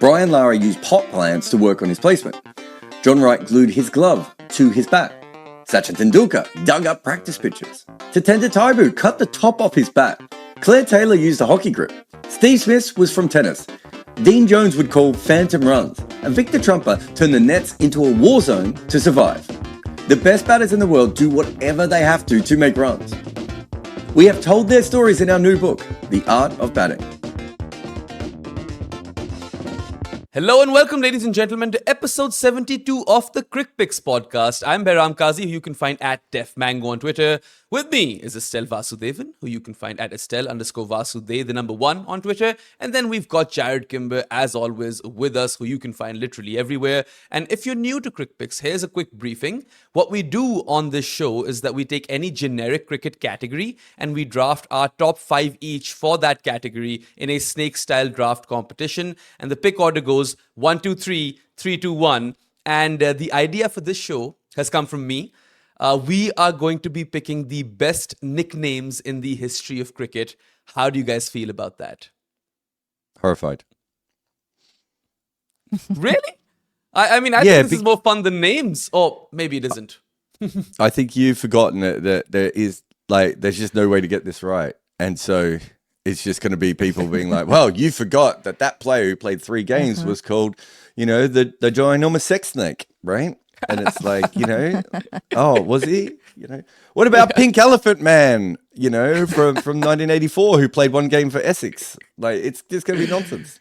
Brian Lara used pot plants to work on his placement. John Wright glued his glove to his bat. Sachin Tendulkar dug up practice pitches. Tatenda Taibu cut the top off his bat. Claire Taylor used a hockey grip. Steve Smith was from tennis. Dean Jones would call phantom runs. And Victor Trumper turned the nets into a war zone to survive. The best batters in the world do whatever they have to make runs. We have told their stories in our new book, The Art of Batting. Hello and welcome, ladies and gentlemen, to episode 72 of the Crickpicks podcast. I'm Behram who you can find at DefMango on Twitter. With me is Estelle Vasudevan, who you can find at Estelle_Vasude, the number 1 on Twitter. And then we've got Jarrod Kimber, as always, with us, who you can find literally everywhere. And if you're new to Crickpicks, here's a quick briefing. What we do on this show is that we take any generic cricket category and we draft our top 5 each for that category in a snake-style draft competition. And the pick order goes 1, 2, 3, 3, 2, 1. And the idea for this show has come from me. We are going to be picking the best nicknames in the history of cricket. How do you guys feel about that? Horrified. Really? I mean, I think this is more fun than names. Or maybe it isn't. I think you've forgotten that there's just no way to get this right. And so it's just going to be people being like, well, you forgot that player who played 3 games was called, the ginormous sex snake, right? And it's like, oh, was he? What about Pink Elephant Man, from 1984 who played 1 game for Essex? Like, it's just going to be nonsense.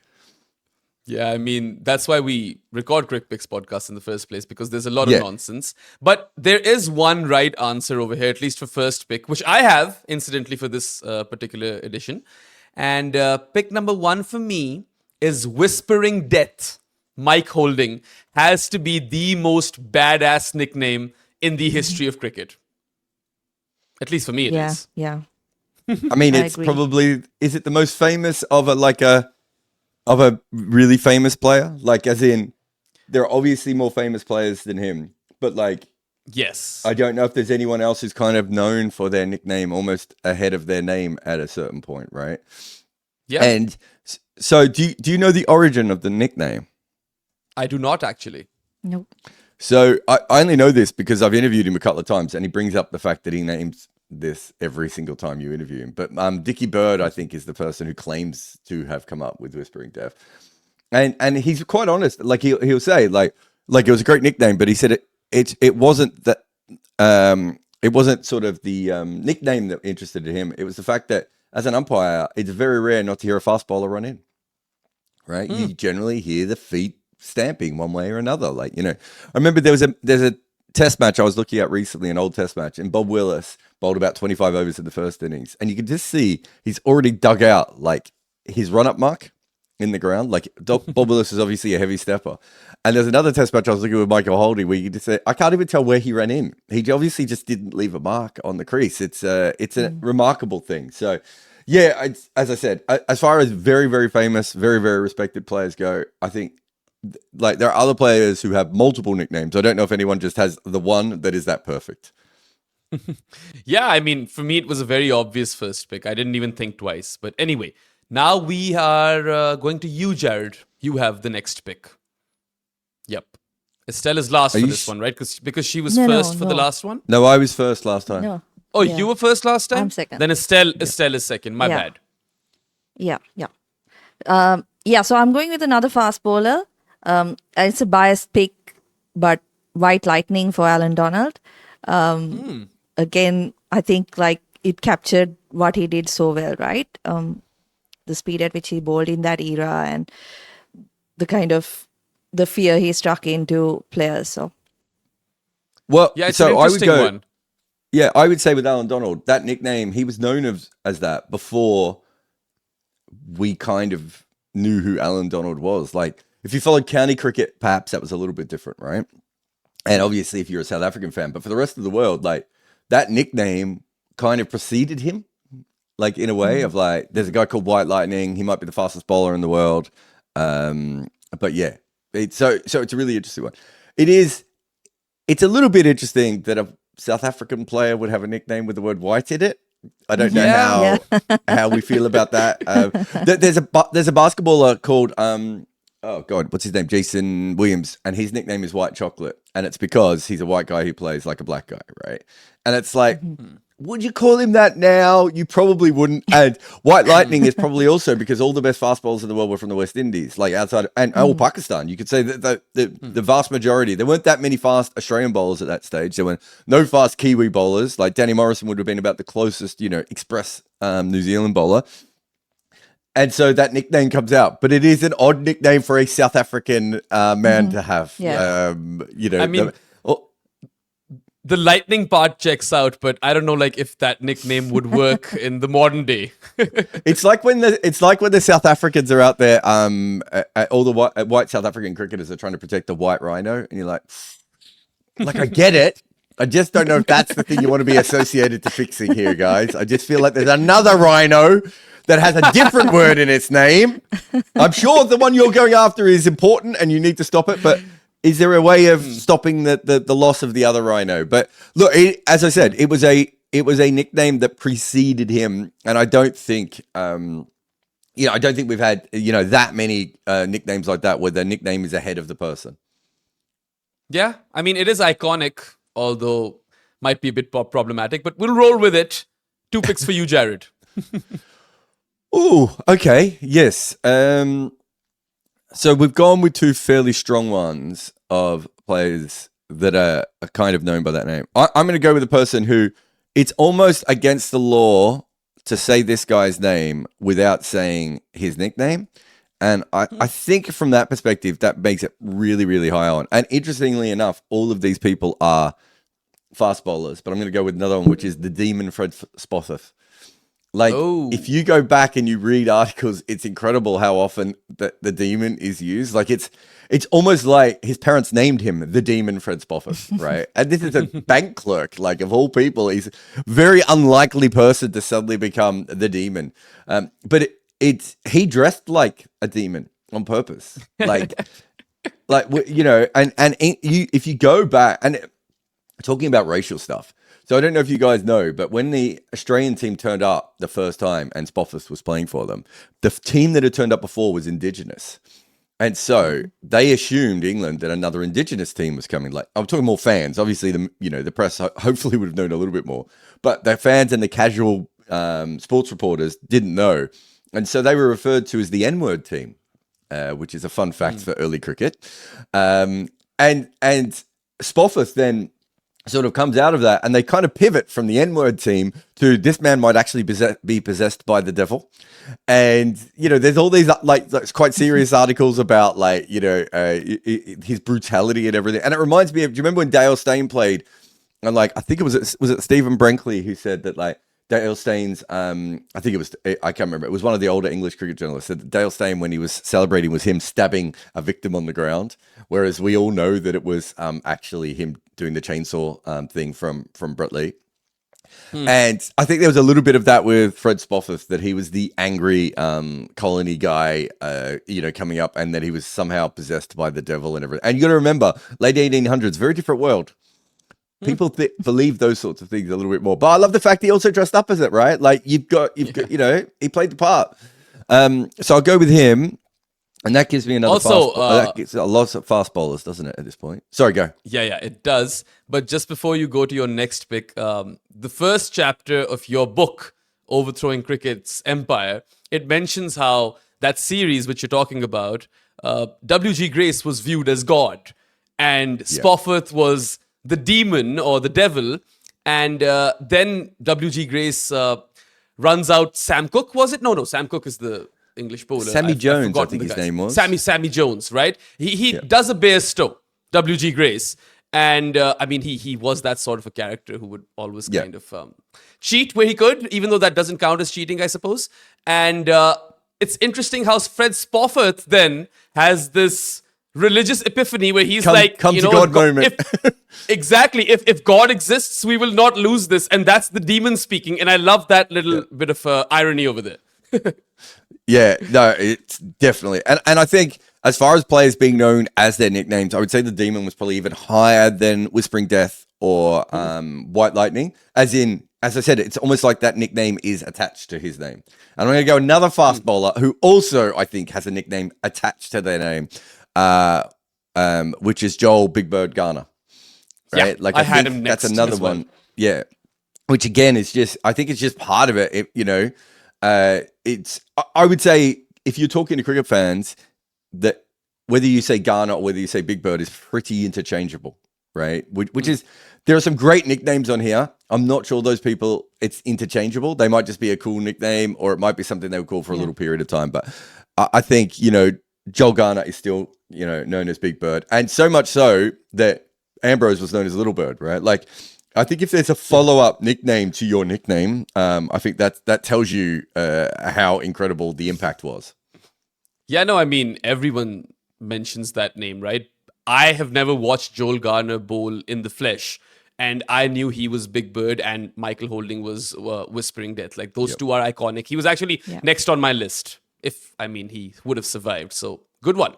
Yeah, I mean, that's why we record Crickpicks podcast in the first place, because there's a lot of nonsense. But there is one right answer over here, at least for first pick, which I have, incidentally, for this particular edition. And pick number 1 for me is Whispering Death. Mike Holding has to be the most badass nickname in the history of cricket. At least for me, it is. Yeah. I mean, it's probably, is it the most famous of a really famous player? Like, as in, there are obviously more famous players than him, but yes, I don't know if there's anyone else who's kind of known for their nickname almost ahead of their name at a certain point, right? Yeah. And so, do you know the origin of the nickname? I do not, actually. Nope. So I only know this because I've interviewed him a couple of times, and he brings up the fact that he names this every single time you interview him. But Dickie Bird, I think, is the person who claims to have come up with Whispering Death, and he's quite honest. Like he'll say like it was a great nickname, but he said it wasn't that it wasn't sort of the nickname that interested him. It was the fact that as an umpire, it's very rare not to hear a fast bowler run in. Right, you generally hear the feet stamping one way or another. I remember there's a test match I was looking at recently, an old test match, and Bob Willis bowled about 25 overs in the first innings, and you could just see he's already dug out his run-up mark in the ground. Bob Willis is obviously a heavy stepper, and there's another test match I was looking with Michael Holding where you could just say, I can't even tell where he ran in. He obviously just didn't leave a mark on the crease. It's a remarkable thing. So yeah, as I said, as far as very, very famous, very, very respected players go, I think there are other players who have multiple nicknames. I don't know if anyone just has the one that is that perfect. Yeah, I mean, for me, it was a very obvious first pick. I didn't even think twice. But anyway, now we are going to you, Jarrod. You have the next pick. Yep. Estelle is last for this one, right? Because she was first for the last one? No, I was first last time. No. Oh, you were first last time? I'm second. Then Estelle is second. My bad. Yeah. So I'm going with another fast bowler. It's a biased pick, but White Lightning for Alan Donald. Again, I think it captured what he did so well, right? The speed at which he bowled in that era and the kind of the fear he struck into players. So, well, yeah, it's an interesting one. Yeah, I would say with Alan Donald, that nickname, he was known as that before we kind of knew who Alan Donald was. If you followed county cricket, perhaps that was a little bit different, right? And obviously, if you're a South African fan, but for the rest of the world, that nickname kind of preceded him, in a way of there's a guy called White Lightning. He might be the fastest bowler in the world. But yeah, so it's a really interesting one. It's a little bit interesting that a South African player would have a nickname with the word white in it. I don't know how we feel about that. There's a basketballer called oh God, what's his name? Jason Williams, and his nickname is White Chocolate, and it's because he's a white guy who plays like a black guy, right? And it's like, would you call him that now? You probably wouldn't. And White Lightning is probably also because all the best fast bowlers in the world were from the West Indies, like outside and Pakistan. You could say that the vast majority. There weren't that many fast Australian bowlers at that stage. There were no fast Kiwi bowlers. Like Danny Morrison would have been about the closest, express New Zealand bowler. And so that nickname comes out, but it is an odd nickname for a South African man to have. Yeah. I mean, the lightning part checks out, but I don't know, like if that nickname would work in the modern day. It's like when the South Africans are out there, all the white South African cricketers are trying to protect the white rhino, and you're like I get it. I just don't know if that's the thing you want to be associated to fixing here, guys. I just feel like there's another rhino that has a different word in its name. I'm sure the one you're going after is important and you need to stop it, but is there a way of stopping the loss of the other rhino? But look, as I said, it was a nickname that preceded him, and I don't think I don't think we've had that many nicknames like that where the nickname is ahead of the person. Yeah, I mean, it is iconic, although might be a bit problematic, but we'll roll with it. 2 picks for you, Jarrod. Ooh, okay, yes. So we've gone with 2 fairly strong ones of players that are kind of known by that name. I'm going to go with a person who it's almost against the law to say this guy's name without saying his nickname. And I think from that perspective, that makes it really, really high on. And interestingly enough, all of these people are fast bowlers, but I'm going to go with another one, which is the Demon Fred Spofforth. Like, if you go back and you read articles, it's incredible how often the demon is used. Like, it's almost like his parents named him the Demon Fred Spofforth, right? And this is a bank clerk, like, of all people. He's a very unlikely person to suddenly become the demon. But he dressed like a demon on purpose. Like, if you go back, and talking about racial stuff, so I don't know if you guys know, but when the Australian team turned up the first time and Spofforth was playing for them, the team that had turned up before was Indigenous. And so they assumed England that another Indigenous team was coming. Like, I'm talking more fans. Obviously, the press hopefully would have known a little bit more. But the fans and the casual sports reporters didn't know. And so they were referred to as the N-word team, which is a fun fact for early cricket. And Spofforth then sort of comes out of that, and they kind of pivot from the N-word team to this man might actually be possessed by the devil. And, there's all these quite serious articles about his brutality and everything. And it reminds me of, do you remember when Dale Steyn played? And I think was it Stephen Brinkley who said that Dale Steyn's, I can't remember. It was one of the older English cricket journalists said that Dale Steyn, when he was celebrating, was him stabbing a victim on the ground. Whereas we all know that it was actually him doing the chainsaw thing from Brett Lee. And I think there was a little bit of that with Fred Spofforth, that he was the angry colony guy, coming up, and that he was somehow possessed by the devil and everything. And you got to remember, late 1800s, very different world. People believe those sorts of things a little bit more. But I love the fact he also dressed up as it, right? Like you've got, he played the part. So I'll go with him. And that gives me another that gives a lot of fast bowlers, doesn't it, at this point? Sorry, go. Yeah, it does. But just before you go to your next pick, the first chapter of your book, Overthrowing Cricket's Empire, it mentions how that series which you're talking about, W.G. Grace was viewed as God. And Spofforth was the demon or the devil. And then W.G. Grace runs out Sam Cooke, was it? No, Sam Cooke is the English bowler. Sammy Jones, I think his name was. Sammy Jones, right? He does a bare stow, W.G. Grace. And he was that sort of a character who would always kind of cheat where he could, even though that doesn't count as cheating, I suppose. And it's interesting how Fred Spofforth then has this religious epiphany where he's come to God moment. Exactly. If God exists, we will not lose this. And that's the demon speaking. And I love that little bit of irony over there. Yeah, no, it's definitely. And I think as far as players being known as their nicknames, I would say the Demon was probably even higher than Whispering Death or White Lightning, as in as I said, it's almost like that nickname is attached to his name. And I'm going to go another fast bowler who also, I think, has a nickname attached to their name, which is Joel Big Bird Garner. Right? Yeah, I had him next. That's another one. Well. Yeah. Which again is just, I think it's just part of it. It's, I would say, if you're talking to cricket fans, that whether you say Garner or whether you say Big Bird is pretty interchangeable, right? Which is, there are some great nicknames on here. I'm not sure those people, it's interchangeable. They might just be a cool nickname, or it might be something they would call for a little period of time. But I think, Joel Garner is still, known as Big Bird. And so much so that Ambrose was known as Little Bird, right? Like, I think if there's a follow-up nickname to your nickname, I think that tells you how incredible the impact was. Yeah, no, I mean, everyone mentions that name, right? I have never watched Joel Garner bowl in the flesh, and I knew he was Big Bird and Michael Holding was Whispering Death. Like, those two are iconic. He was actually next on my list, he would have survived. So, good one.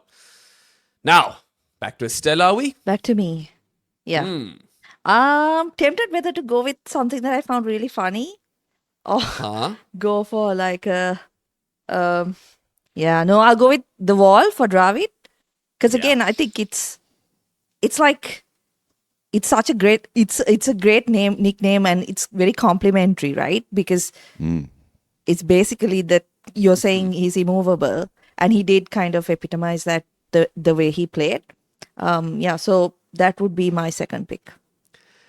Now, back to Estelle, are we? Back to me. Yeah. Tempted whether to go with something that I found really funny or go for like I'll go with The Wall for Dravid. Because again, I think it's like, it's such a great, it's a great nickname, and it's very complimentary, right? Because it's basically that you're saying he's immovable, and he did kind of epitomize that the way he played. So that would be my second pick.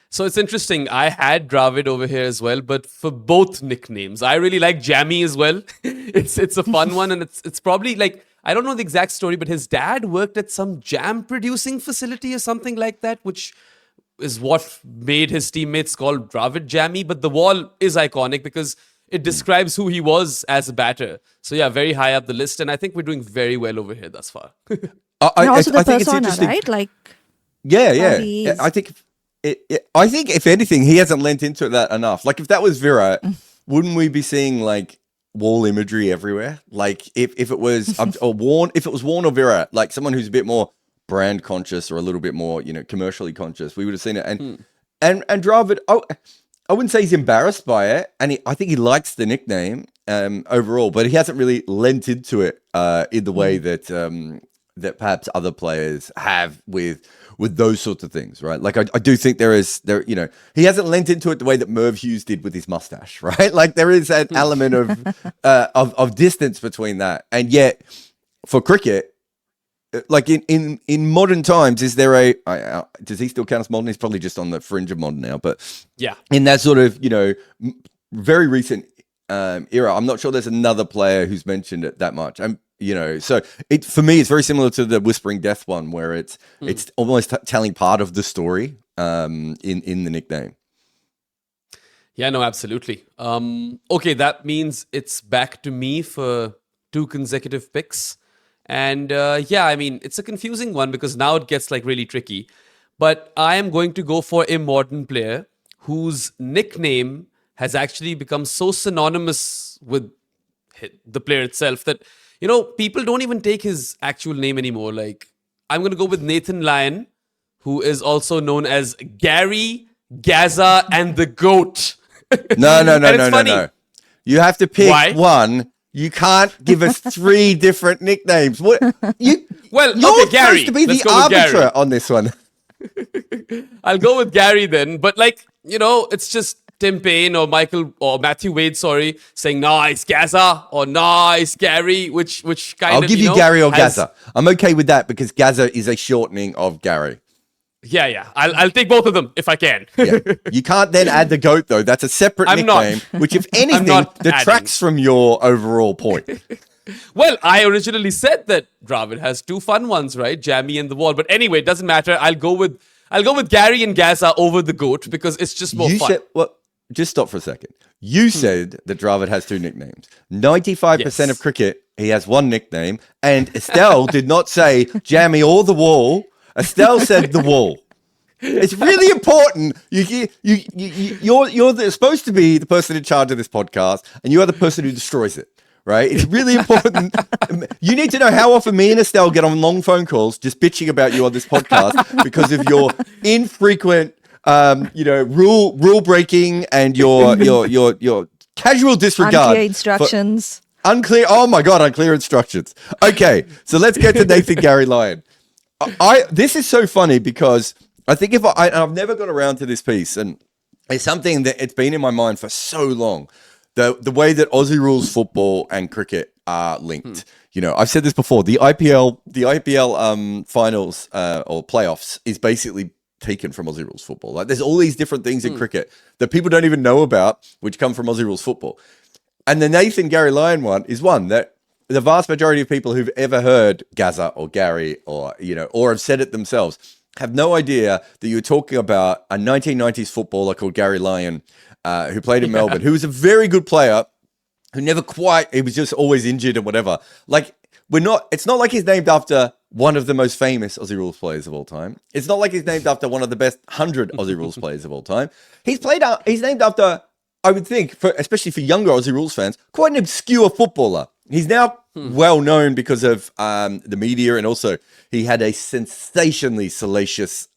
So it's interesting. I had Dravid over here as well, but for both nicknames, I really like Jammy as well. It's a fun one, and it's probably like, I don't know the exact story, but his dad worked at some jam producing facility or something like that, which is what made his teammates call Dravid Jammy. But The Wall is iconic because it describes who he was as a batter. So yeah, very high up the list, and I think we're doing very well over here thus far. And also the I think it's persona, interesting. right? Like, Yeah. I think if anything, he hasn't lent into that enough. Like, if that was Virat, wouldn't we be seeing like wall imagery everywhere? Like, if it was Warren or Virat, like someone who's a bit more brand conscious or a little bit more, commercially conscious, we would have seen it. And Dravid, I wouldn't say he's embarrassed by it, and I think he likes the nickname overall, but he hasn't really lent into it in the way that perhaps other players have with those sorts of things, right? Like, I do think he hasn't lent into it the way that Merv Hughes did with his mustache, right? Like, there is an element of distance between that. And yet, for cricket, like in modern times, is there does he still count as modern? He's probably just on the fringe of modern now, but in that sort of, very recent era, I'm not sure there's another player who's mentioned it that much. So for me, it's very similar to the Whispering Death one, where it's almost telling part of the story in the nickname. Yeah, no, absolutely. Okay, that means it's back to me for 2 consecutive picks. And it's a confusing one because now it gets like really tricky. But I am going to go for a modern player whose nickname has actually become so synonymous with the player itself that people don't even take his actual name anymore. Like, I'm going to go with Nathan Lyon, who is also known as Garry, Gaza, and the GOAT. No. You have to pick one. You can't give us 3 different nicknames. You're Gary. supposed to be the arbiter on this one. I'll go with Garry then. But it's just Tim Payne or Matthew Wade, saying nice Gaza or nice Garry, which kind of, I'll give you Garry or Gaza. I'm okay with that because Gaza is a shortening of Garry. Yeah. I'll take both of them if I can. You can't then add the GOAT though. That's a separate nickname, which if anything detracts from your overall point. Well, I originally said that Dravid has 2 fun ones, right? Jammy and The Wall. But anyway, it doesn't matter. I'll go with Garry and Gaza over the GOAT because it's just more fun. Just stop for a second. You said that Dravid has 2 nicknames. 95% of cricket, he has 1 nickname. And Estelle did not say Jammy or The Wall. Estelle said The Wall. It's really important. You're supposed to be the person in charge of this podcast, and you are the person who destroys it, right? It's really important. You need to know how often me and Estelle get on long phone calls just bitching about you on this podcast because of your infrequent rule breaking and your casual disregard. Unclear instructions. Unclear. Oh my God, unclear instructions. Okay, so let's get to Nathan Garry Lyon. This is so funny because I think I've never got around to this piece, and it's something that it's been in my mind for so long. The way that Aussie rules football and cricket are linked. I've said this before. The IPL finals or playoffs is basically taken from Aussie rules football. Like there's all these different things in cricket that people don't even know about, which come from Aussie rules football. And the Nathan Garry Lyon one is one that the vast majority of people who've ever heard Gaza or Garry or have said it themselves have no idea that you're talking about a 1990s footballer called Garry Lyon, who played in Melbourne, who was a very good player, who he was just always injured and whatever. Like it's not like he's named after one of the most famous Aussie rules players of all time. It's not like he's named after one of the best 100 Aussie rules players of all time. He's named after, I would think, especially for younger Aussie rules fans, quite an obscure footballer. He's now well known because of the media, and also he had a sensationally salacious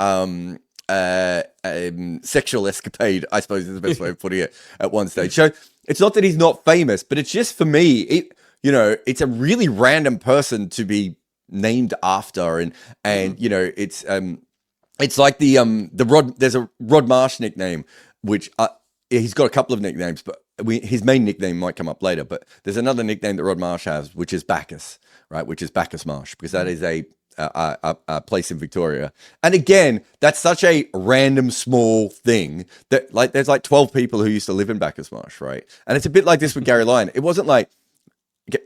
sexual escapade, I suppose is the best way of putting it, at one stage. So it's not that he's not famous, but it's just, for me, it's a really random person to be named after, and it's like there's a Rod Marsh nickname, which he's got a couple of nicknames, but his main nickname might come up later. But there's another nickname that Rod Marsh has, which is Bacchus, right? Which is Bacchus Marsh, because that is a place in Victoria. And again, that's such a random small thing that there's 12 people who used to live in Bacchus Marsh, right? And it's a bit like this with Garry Lyon. It wasn't like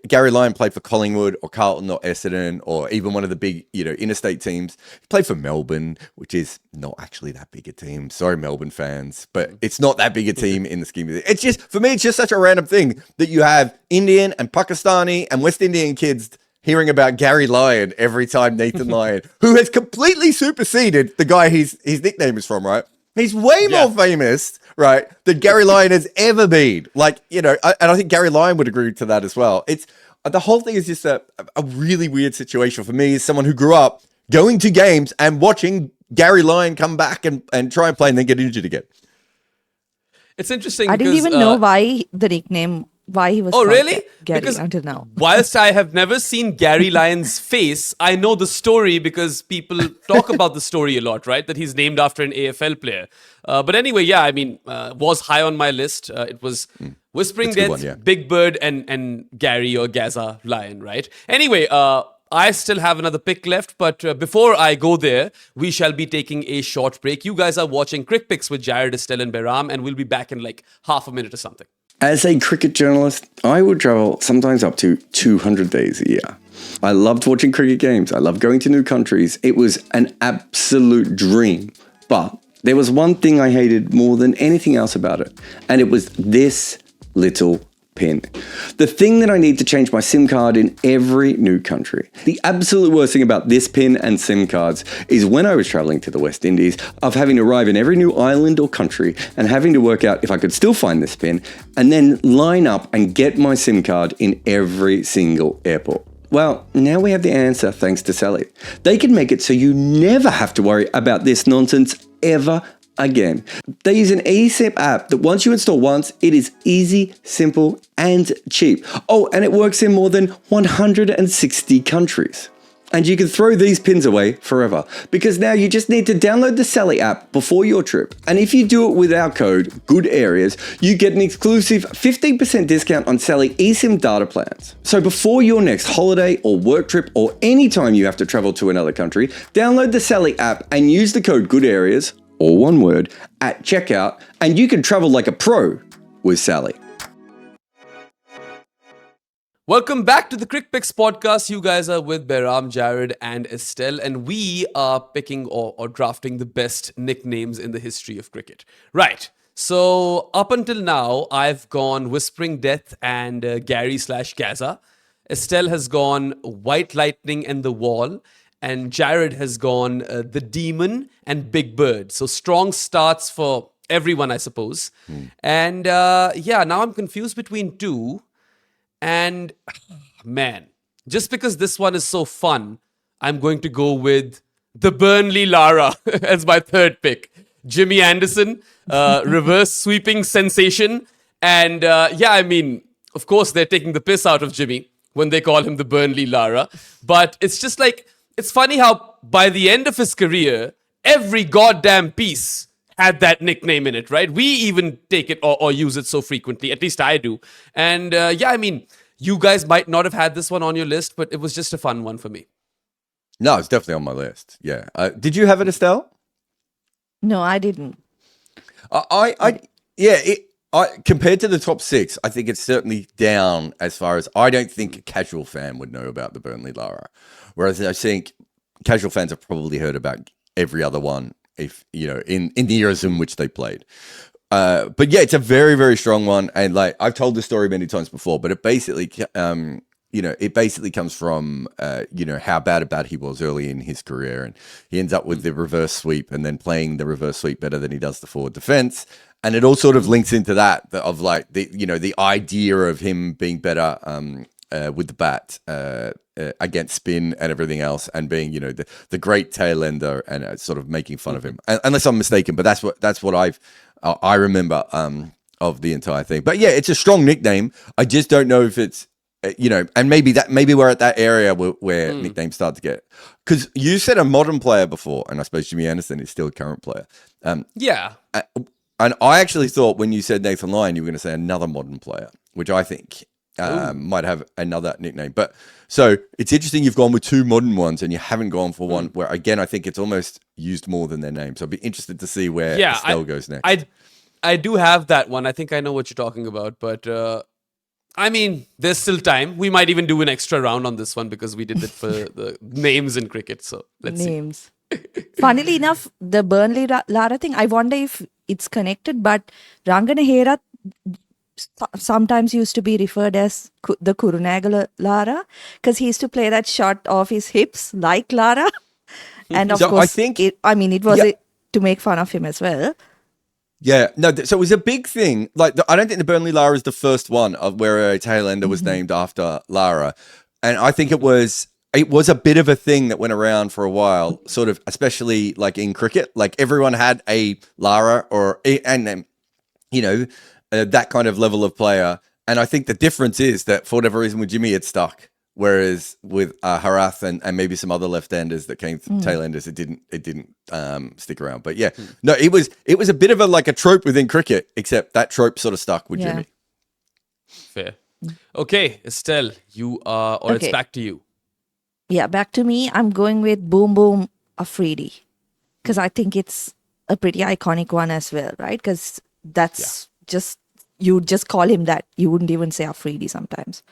Garry Lyon played for Collingwood or Carlton or Essendon or even one of the big, interstate teams. He played for Melbourne, which is not actually that big a team. Sorry, Melbourne fans, but it's not that big a team in the scheme of it. It's just, for me, it's just such a random thing that you have Indian and Pakistani and West Indian kids hearing about Garry Lyon every time Nathan Lyon, who has completely superseded the guy his nickname is from, right? He's way more famous, right, than Garry Lyon has ever been. And I think Garry Lyon would agree to that as well. It's the whole thing is just a really weird situation for me as someone who grew up going to games and watching Garry Lyon come back and try and play and then get injured again. It's interesting. I didn't even know why he was called Garry because until now. Whilst I have never seen Garry Lyon's face, I know the story because people talk about the story a lot, right? That he's named after an AFL player. But anyway, was high on my list. It was Whispering Death, Big Bird, and Garry or Gaza Lyon, right? Anyway, I still have another pick left, but before I go there, we shall be taking a short break. You guys are watching Crickpicks with Jarrod, Estelle, and Behram, and we'll be back in half a minute or something. As a cricket journalist, I would travel sometimes up to 200 days a year. I loved watching cricket games. I loved going to new countries. It was an absolute dream. But there was one thing I hated more than anything else about it, and it was this little pin. The thing that I need to change my SIM card in every new country. The absolute worst thing about this pin and SIM cards is when I was traveling to the West Indies, of having to arrive in every new island or country and having to work out if I could still find this pin and then line up and get my SIM card in every single airport. Well, now we have the answer thanks to Sally. They can make it so you never have to worry about this nonsense ever again. They use an eSIM app that once you install once, it is easy, simple, and cheap. Oh, and it works in more than 160 countries. And you can throw these pins away forever, because now you just need to download the Sally app before your trip. And if you do it with our code, Good Areas, you get an exclusive 15% discount on Sally eSIM data plans. So before your next holiday or work trip or any time you have to travel to another country, download the Sally app and use the code Good Areas, or one word, at checkout, and you can travel like a pro with Sally. Welcome back to the Crickpicks podcast. You guys are with Behram, Jarrod, and Estelle, and we are picking or drafting the best nicknames in the history of cricket. Right. So up until now, I've gone Whispering Death and Garry/Gaza. Estelle has gone White Lightning and The Wall. And Jarrod has gone The Demon and Big Bird. So strong starts for everyone, I suppose. And now I'm confused between two. And man, just because this one is so fun, I'm going to go with the Burnley Lara as my third pick. Jimmy Anderson, reverse sweeping sensation. And I mean, of course, they're taking the piss out of Jimmy when they call him the Burnley Lara. But it's just like, it's funny how by the end of his career, every goddamn piece had that nickname in it, right? We even take it or use it so frequently. At least I do. And I mean, you guys might not have had this one on your list, but it was just a fun one for me. No, it's definitely on my list. Yeah. Did you have it, Estelle? No, I didn't. Compared to the top 6, I think it's certainly down as far as I don't think a casual fan would know about the Burnley Lara. Whereas I think casual fans have probably heard about every other one, if in the eras in which they played. But yeah, it's a very, very strong one. And like I've told the story many times before, but it basically comes from, how bad he was early in his career. And he ends up with the reverse sweep and then playing the reverse sweep better than he does the forward defense. And it all sort of links into that of like the idea of him being better with the bat against spin and everything else, and being the great tail ender and sort of making fun of him, unless I'm mistaken. But that's what I remember of the entire thing. But yeah, it's a strong nickname. I just don't know if it's and maybe we're at that area where nicknames start to get, because you said a modern player before, and I suppose Jimmy Anderson is still a current player. And I actually thought when you said Nathan Lyon, you were going to say another modern player, which I think might have another nickname. But so it's interesting you've gone with 2 modern ones and you haven't gone for one where, again, I think it's almost used more than their name. So I'd be interested to see where Estelle goes next. I do have that one. I think I know what you're talking about. But I mean, there's still time. We might even do an extra round on this one because we did it for the names in cricket. So let's see. Funnily enough, the Burnley Lara thing, I wonder if it's connected, but Ranganahera sometimes used to be referred as the Kurunagala Lara because he used to play that shot off his hips like Lara. And of course, it was to make fun of him as well. Yeah, no, so it was a big thing. Like, I don't think the Burnley Lara is the first one of where a tail ender was named after Lara. And I think it was a bit of a thing that went around for a while, sort of, especially like in cricket. Like everyone had a Lara that kind of level of player. And I think the difference is that for whatever reason with Jimmy, it stuck. Whereas with Harath and maybe some other left-handers that came tail-enders, it didn't stick around. But yeah, no, it was a bit of a trope within cricket, except that trope sort of stuck with Jimmy. Fair. Okay, Estelle, it's back to you. Yeah, back to me. I'm going with Boom Boom Afridi because I think it's a pretty iconic one as well, right? Because that's you would just call him that. You wouldn't even say Afridi sometimes.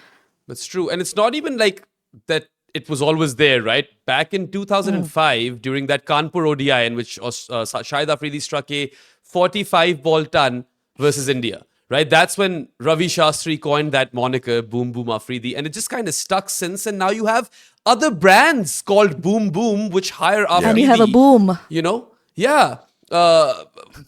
That's true. And it's not even like that it was always there, right? Back in 2005, during that Kanpur ODI in which Shahid Afridi struck a 45-ball ton versus India, right? That's when Ravi Shastri coined that moniker, Boom Boom Afridi. And it just kind of stuck since. And now you have other brands called Boom Boom, which hire Afridi. And you have a boom. Yeah.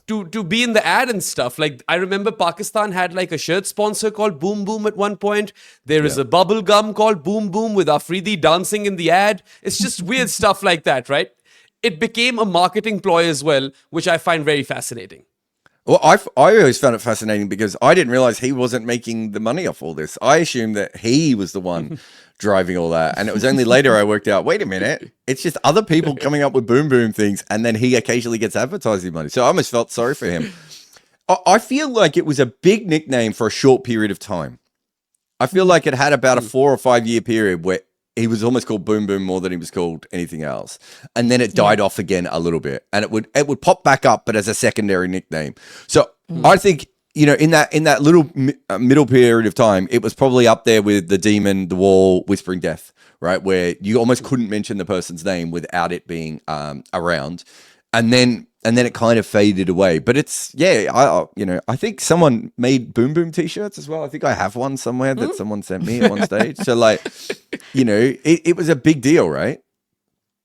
To be in the ad and stuff. Like, I remember Pakistan had like a shirt sponsor called Boom Boom at one point. There is a bubble gum called Boom Boom with Afridi dancing in the ad. It's just weird stuff like that, right? It became a marketing ploy as well, which I find very fascinating. Well, I always found it fascinating because I didn't realize he wasn't making the money off all this. I assumed that he was the one driving all that. And it was only later I worked out, wait a minute, it's just other people coming up with boom boom things. And then he occasionally gets advertising money. So I almost felt sorry for him. I feel like it was a big nickname for a short period of time. I feel like it had about a 4 or 5 year period where he was almost called Boom Boom more than he was called anything else. And then it died off again a little bit. And it would pop back up, but as a secondary nickname. So I think, in that little middle period of time, it was probably up there with the Demon, the Wall, Whispering Death, right? Where you almost couldn't mention the person's name without it being around. And then it kind of faded away. But it's, I think someone made Boom Boom t-shirts as well. I think I have one somewhere that someone sent me at one stage. So it was a big deal, right?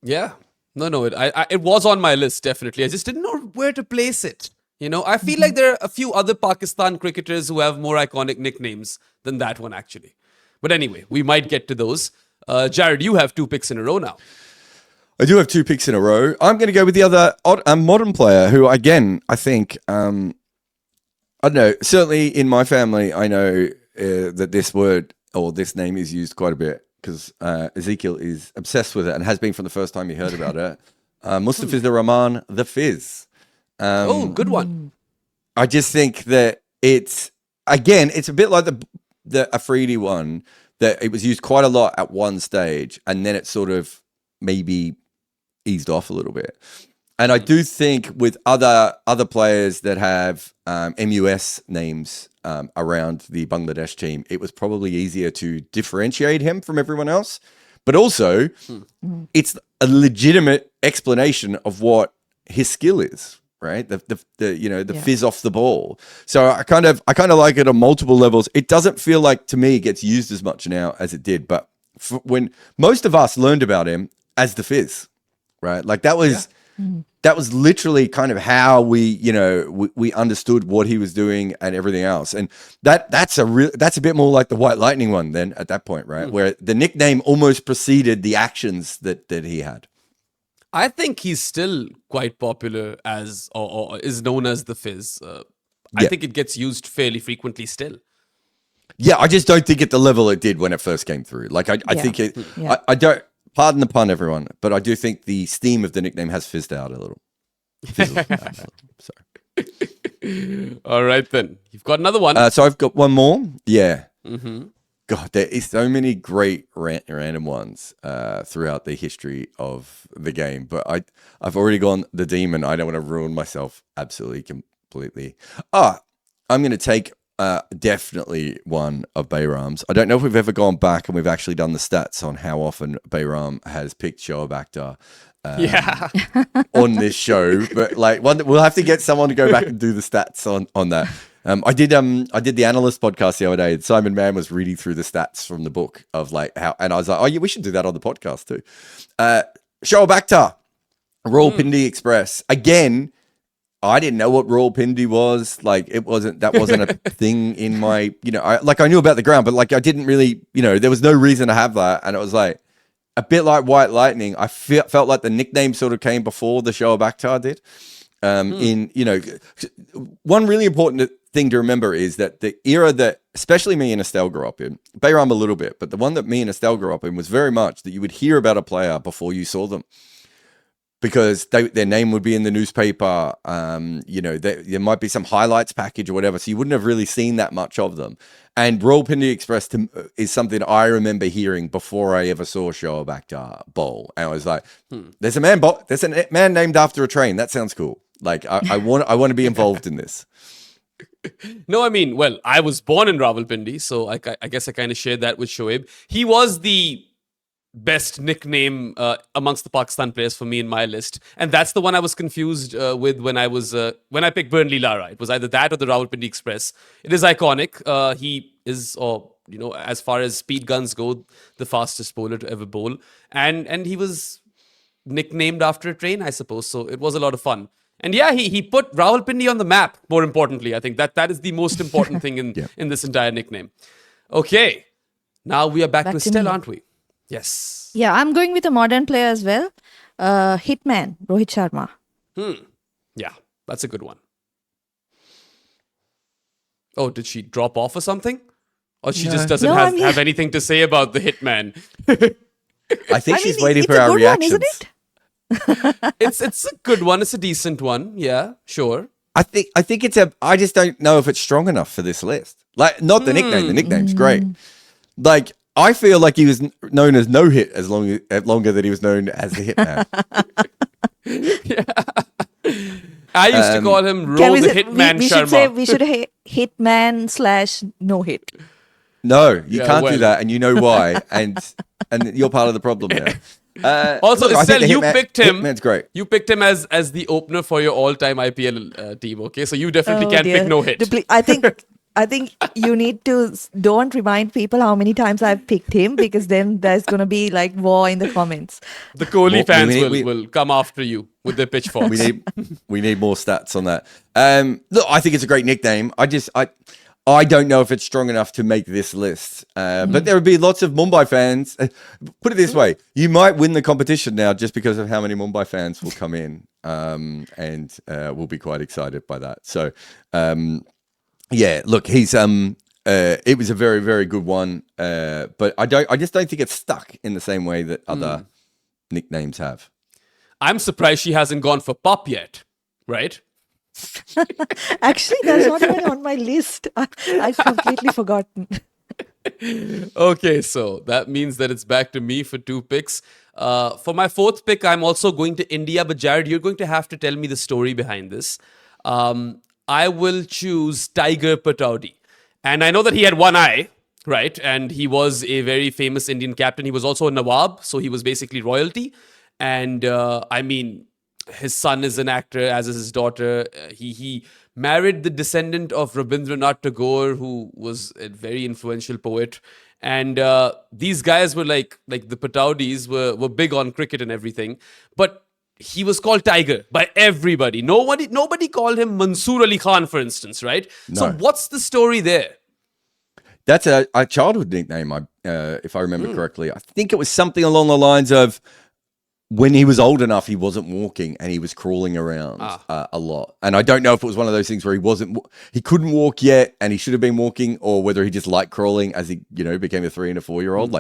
Yeah. No, it was on my list, definitely. I just didn't know where to place it. I feel like there are a few other Pakistan cricketers who have more iconic nicknames than that one, actually. But anyway, we might get to those. Jarrod, you have 2 picks in a row now. I do have 2 picks in a row. I'm going to go with the other modern player who, again, I think, I don't know, certainly in my family, I know that this word or this name is used quite a bit because Ezekiel is obsessed with it and has been from the first time he heard about it. Mustafizur Rahman, the Fizz. Good one. I just think that it's a bit like the Afridi one, that it was used quite a lot at one stage and then it sort of maybe eased off a little bit. And I do think with other players that have MUS names around the Bangladesh team, it was probably easier to differentiate him from everyone else. But also, it's a legitimate explanation of what his skill is, right? The fizz off the ball. So I kind of like it on multiple levels. It doesn't feel like, to me, it gets used as much now as it did. But when most of us learned about him as the Fizz, right? Like that was literally kind of how we understood what he was doing and everything else. And that's a bit more like the White Lightning one then at that point, right? Where the nickname almost preceded the actions that he had. I think he's still quite popular as or is known as the Fizz. I think it gets used fairly frequently still. Yeah, I just don't think at the level it did when it first came through. Like I think it. I don't. Pardon the pun, everyone, but I do think the steam of the nickname has fizzed out a little. Sorry. All right, then. You've got another one. So I've got one more. Yeah. God, there is so many great random ones throughout the history of the game. But I've already gone the demon. I don't want to ruin myself absolutely completely. I'm going to take definitely one of Behram's. I don't know if we've ever gone back and we've actually done the stats on how often Behram has picked Shoaib Akhtar on this show, but like we'll have to get someone to go back and do the stats on that. I did the analyst podcast the other day, and Simon Mann was reading through the stats from the book of like how, and I was like, oh yeah, we should do that on the podcast too. Shoaib Akhtar, Rawalpindi Express again. I didn't know what Rawalpindi was. Like that wasn't a thing in my, I knew about the ground, but like I didn't really, there was no reason to have that. And it was like a bit like White Lightning. I felt like the nickname sort of came before the Shoaib Akhtar did. One really important thing to remember is that the era that especially me and Estelle grew up in, Behram a little bit, but the one that me and Estelle grew up in was very much that you would hear about a player before you saw them. Because their name would be in the newspaper, there might be some highlights package or whatever, so you wouldn't have really seen that much of them. And Rawalpindi Express is something I remember hearing before I ever saw Shoaib Akhtar bowl. And I was like, there's a man named after a train. That sounds cool. Like I want to be involved in this. No, I mean, well, I was born in Rawalpindi, so I guess I kind of shared that with Shoaib. He was the best nickname amongst the Pakistan players for me in my list, and that's the one I was confused with when I picked Burnley Lara. It was either that or the Rawalpindi Express. It is iconic. He is, as far as speed guns go, the fastest bowler to ever bowl, and he was nicknamed after a train, I suppose. So it was a lot of fun. And yeah, he put Rawalpindi on the map. More importantly, I think that is the most important thing in this entire nickname. Okay, now we are back to Estelle, aren't we? Yes. Yeah, I'm going with a modern player as well. Hitman, Rohit Sharma. Yeah, that's a good one. Oh, did she drop off or something? Or she just doesn't have anything to say about the Hitman? I think she's waiting for our reactions. One, isn't it? It's a good one. It's a decent one. Yeah, sure. I think I just don't know if it's strong enough for this list. Like, not the nickname. The nickname's great. Like, I feel like he was known as No Hit longer than he was known as the Hitman. Yeah. I used to call him Roll the Hitman Sharma. We should say Hitman / No Hit. No, you can't do that, and you know why. And you're part of the problem there. Also, Estelle, you picked him. Hitman's great. You picked him as the opener for your all-time IPL team. Okay, so you definitely can't pick No Hit. I think you need to don't remind people how many times I've picked him, because then there's going to be like war in the comments. The Kohli fans will come after you with their pitchforks. We need more stats on that. Look, I think it's a great nickname. I don't know if it's strong enough to make this list. But there would be lots of Mumbai fans. Put it this way. You might win the competition now just because of how many Mumbai fans will come in. And we'll be quite excited by that. So, yeah, look, he's... it was a very, very good one. But I just don't think it's stuck in the same way that other nicknames have. I'm surprised she hasn't gone for Pop yet, right? Actually, that's not even on my list. I've completely forgotten. Okay, so that means that it's back to me for 2 picks. For my 4th pick, I'm also going to India, but Jarrod, you're going to have to tell me the story behind this. I will choose Tiger Pataudi. And I know that he had one eye, right? And he was a very famous Indian captain. He was also a Nawab, so he was basically royalty. And I mean, his son is an actor, as is his daughter. He married the descendant of Rabindranath Tagore, who was a very influential poet. And these guys were like the Pataudis were big on cricket and everything. But he was called Tiger by everybody. Nobody called him Mansoor Ali Khan, for instance, right? No. So what's the story there? That's a childhood nickname, if I remember correctly. I think it was something along the lines of, when he was old enough, he wasn't walking and he was crawling around a lot. And I don't know if it was one of those things where he couldn't walk yet and he should have been walking, or whether he just liked crawling as he, became a 3 and a 4-year-old.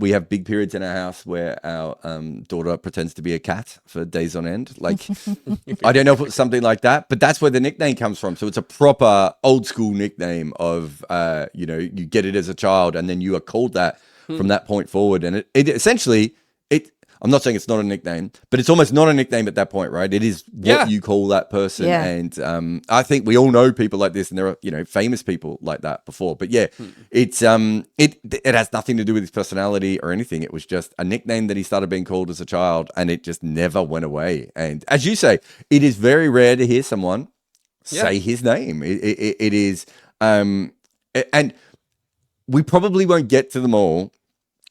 We have big periods in our house where our daughter pretends to be a cat for days on end. Like, I don't know if it was something like that, but that's where the nickname comes from. So it's a proper old school nickname of, you get it as a child and then you are called that from that point forward. And it essentially... I'm not saying it's not a nickname, but it's almost not a nickname at that point, right? It is what you call that person. Yeah. And I think we all know people like this, and there are, famous people like that before. But yeah, it's it has nothing to do with his personality or anything. It was just a nickname that he started being called as a child, and it just never went away. And as you say, it is very rare to hear someone say his name. It is, and we probably won't get to them all.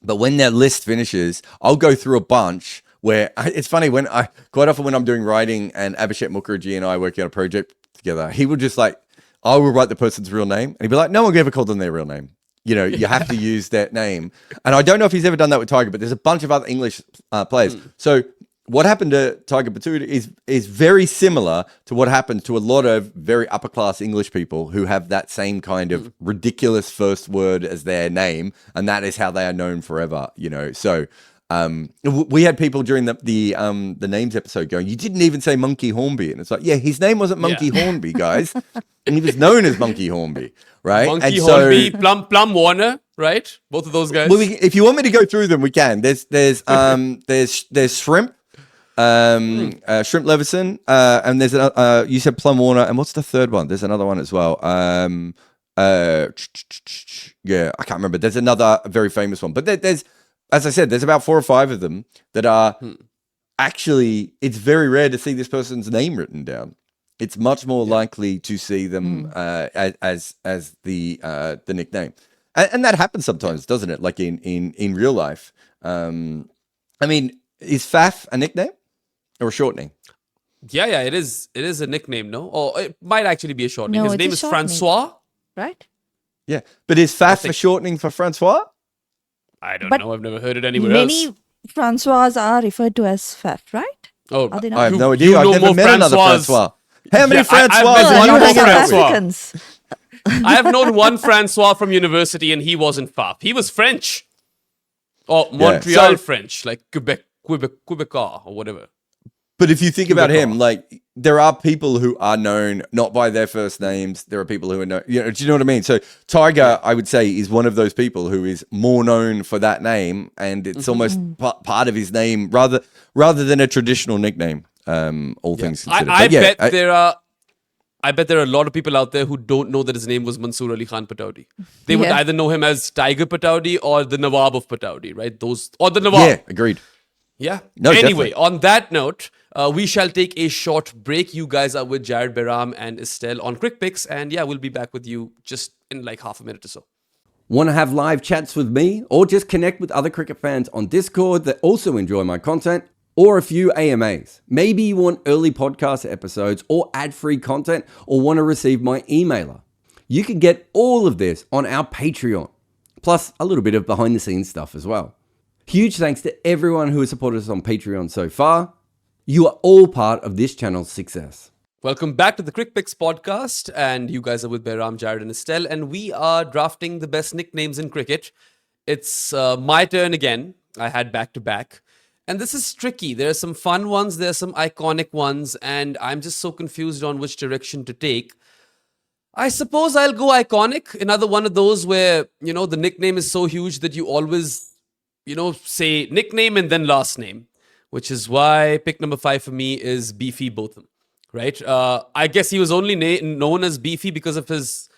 But when that list finishes, I'll go through a bunch where it's funny quite often when I'm doing writing and Abhishek Mukherjee and I working on a project together, he would just I will write the person's real name and he'd be like, no one ever called them their real name. You have to use that name. And I don't know if he's ever done that with Tiger, but there's a bunch of other English players. So what happened to Tiger Pataudi is very similar to what happened to a lot of very upper class English people who have that same kind of ridiculous first word as their name, and that is how they are known forever. So we had people during the names episode going, you didn't even say Monkey Hornby, and it's like, yeah, his name wasn't Monkey Hornby, guys, and he was known as Monkey Hornby, right? Monkey Hornby, Plum Warner, right? Both of those guys. Well, if you want me to go through them, we can. There's Shrimp. Shrimp Leveson, and there's you said Plum Warner, and what's the third one? There's another one as well. I can't remember. There's another very famous one, but there's, as I said, there's about 4 or 5 of them that are actually. It's very rare to see this person's name written down. It's much more likely to see them as the nickname, and that happens sometimes, doesn't it? Like in real life. I mean, is Faf a nickname? Or a shortening? Yeah, it is a nickname, no? Or it might actually be a shortening. No, his name is Francois. Right? Yeah. But is Faf a shortening for Francois? I don't know. I've never heard it anywhere many else. Francois are referred to as Faf, right? Oh, Are they not? I have no idea. I've never met another Francois. How many Francois? I've You met like one Francois. Africans. I have known one Francois from university, and he wasn't Faf. He was French. Or Montreal French, like Quebecois or whatever. But if you think about him, like, there are people who are known not by their first names. There are people who are known, do you know what I mean? So Tiger, I would say, is one of those people who is more known for that name, and it's almost part of his name rather than a traditional nickname. All things considered. I bet there are a lot of people out there who don't know that his name was Mansoor Ali Khan Pataudi. They would either know him as Tiger Pataudi or the Nawab of Pataudi, right? Or the Nawab. Yeah, agreed. Yeah. No, anyway, definitely. on that note, we shall take a short break. You guys are with Jarrod, Behram and Estelle on Crickpicks. And we'll be back with you just in like half a minute or so. Want to have live chats with me or just connect with other cricket fans on Discord that also enjoy my content? Or a few AMAs. Maybe you want early podcast episodes or ad-free content or want to receive my emailer. You can get all of this on our Patreon, plus a little bit of behind the scenes stuff as well. Huge thanks to everyone who has supported us on Patreon so far. You are all part of this channel's success. Welcome back to the Crickpicks podcast, and you guys are with Behram, Jarrod and Estelle, and we are drafting the best nicknames in cricket. It's my turn again. I had back-to-back. And this is tricky. There are some fun ones, there are some iconic ones, and I'm just so confused on which direction to take. I suppose I'll go iconic. Another one of those where, the nickname is so huge that you always, say nickname and then last name, which is why pick number 5 for me is Beefy Botham, right? I guess he was only known as Beefy because of his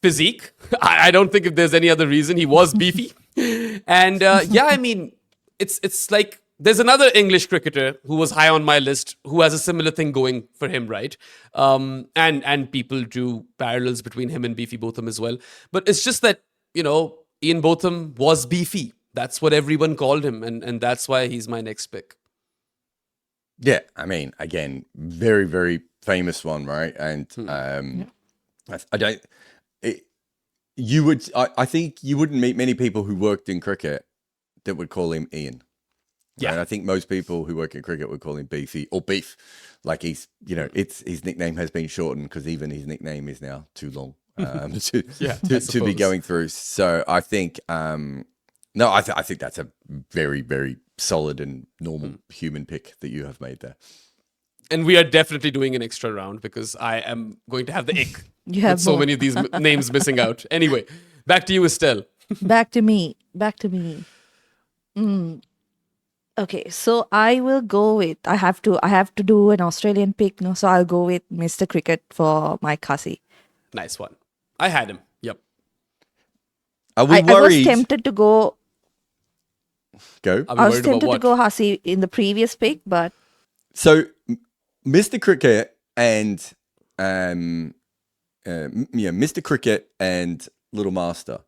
physique. I don't think if there's any other reason. He was beefy. And it's like there's another English cricketer who was high on my list who has a similar thing going for him, right? And people drew parallels between him and Beefy Botham as well. But it's just that, Ian Botham was beefy. That's what everyone called him. And that's why he's my next pick. Yeah, I mean, again, very, very famous one, right? And I think you wouldn't meet many people who worked in cricket that would call him Ian. Yeah, and I think most people who work in cricket would call him Beefy or Beef. Like his nickname has been shortened because even his nickname is now too long to be going through. So I think, I think that's a very, very solid and normal human pick that you have made there. And we are definitely doing an extra round because I am going to have the ick. You have with so more. many of these names missing out. Anyway, back to you, Estelle. Back to me. Okay, so I will go with I have to do an Australian pick, no? So I'll go with Mr. Cricket for my Kasi. Nice one. I had him. Yep. Are we I worried? was tempted to go Go. Are we I was worried about tempted to what? go Hasi in the previous pick, but So, Mr. Cricket and Mr. Cricket and Little Master.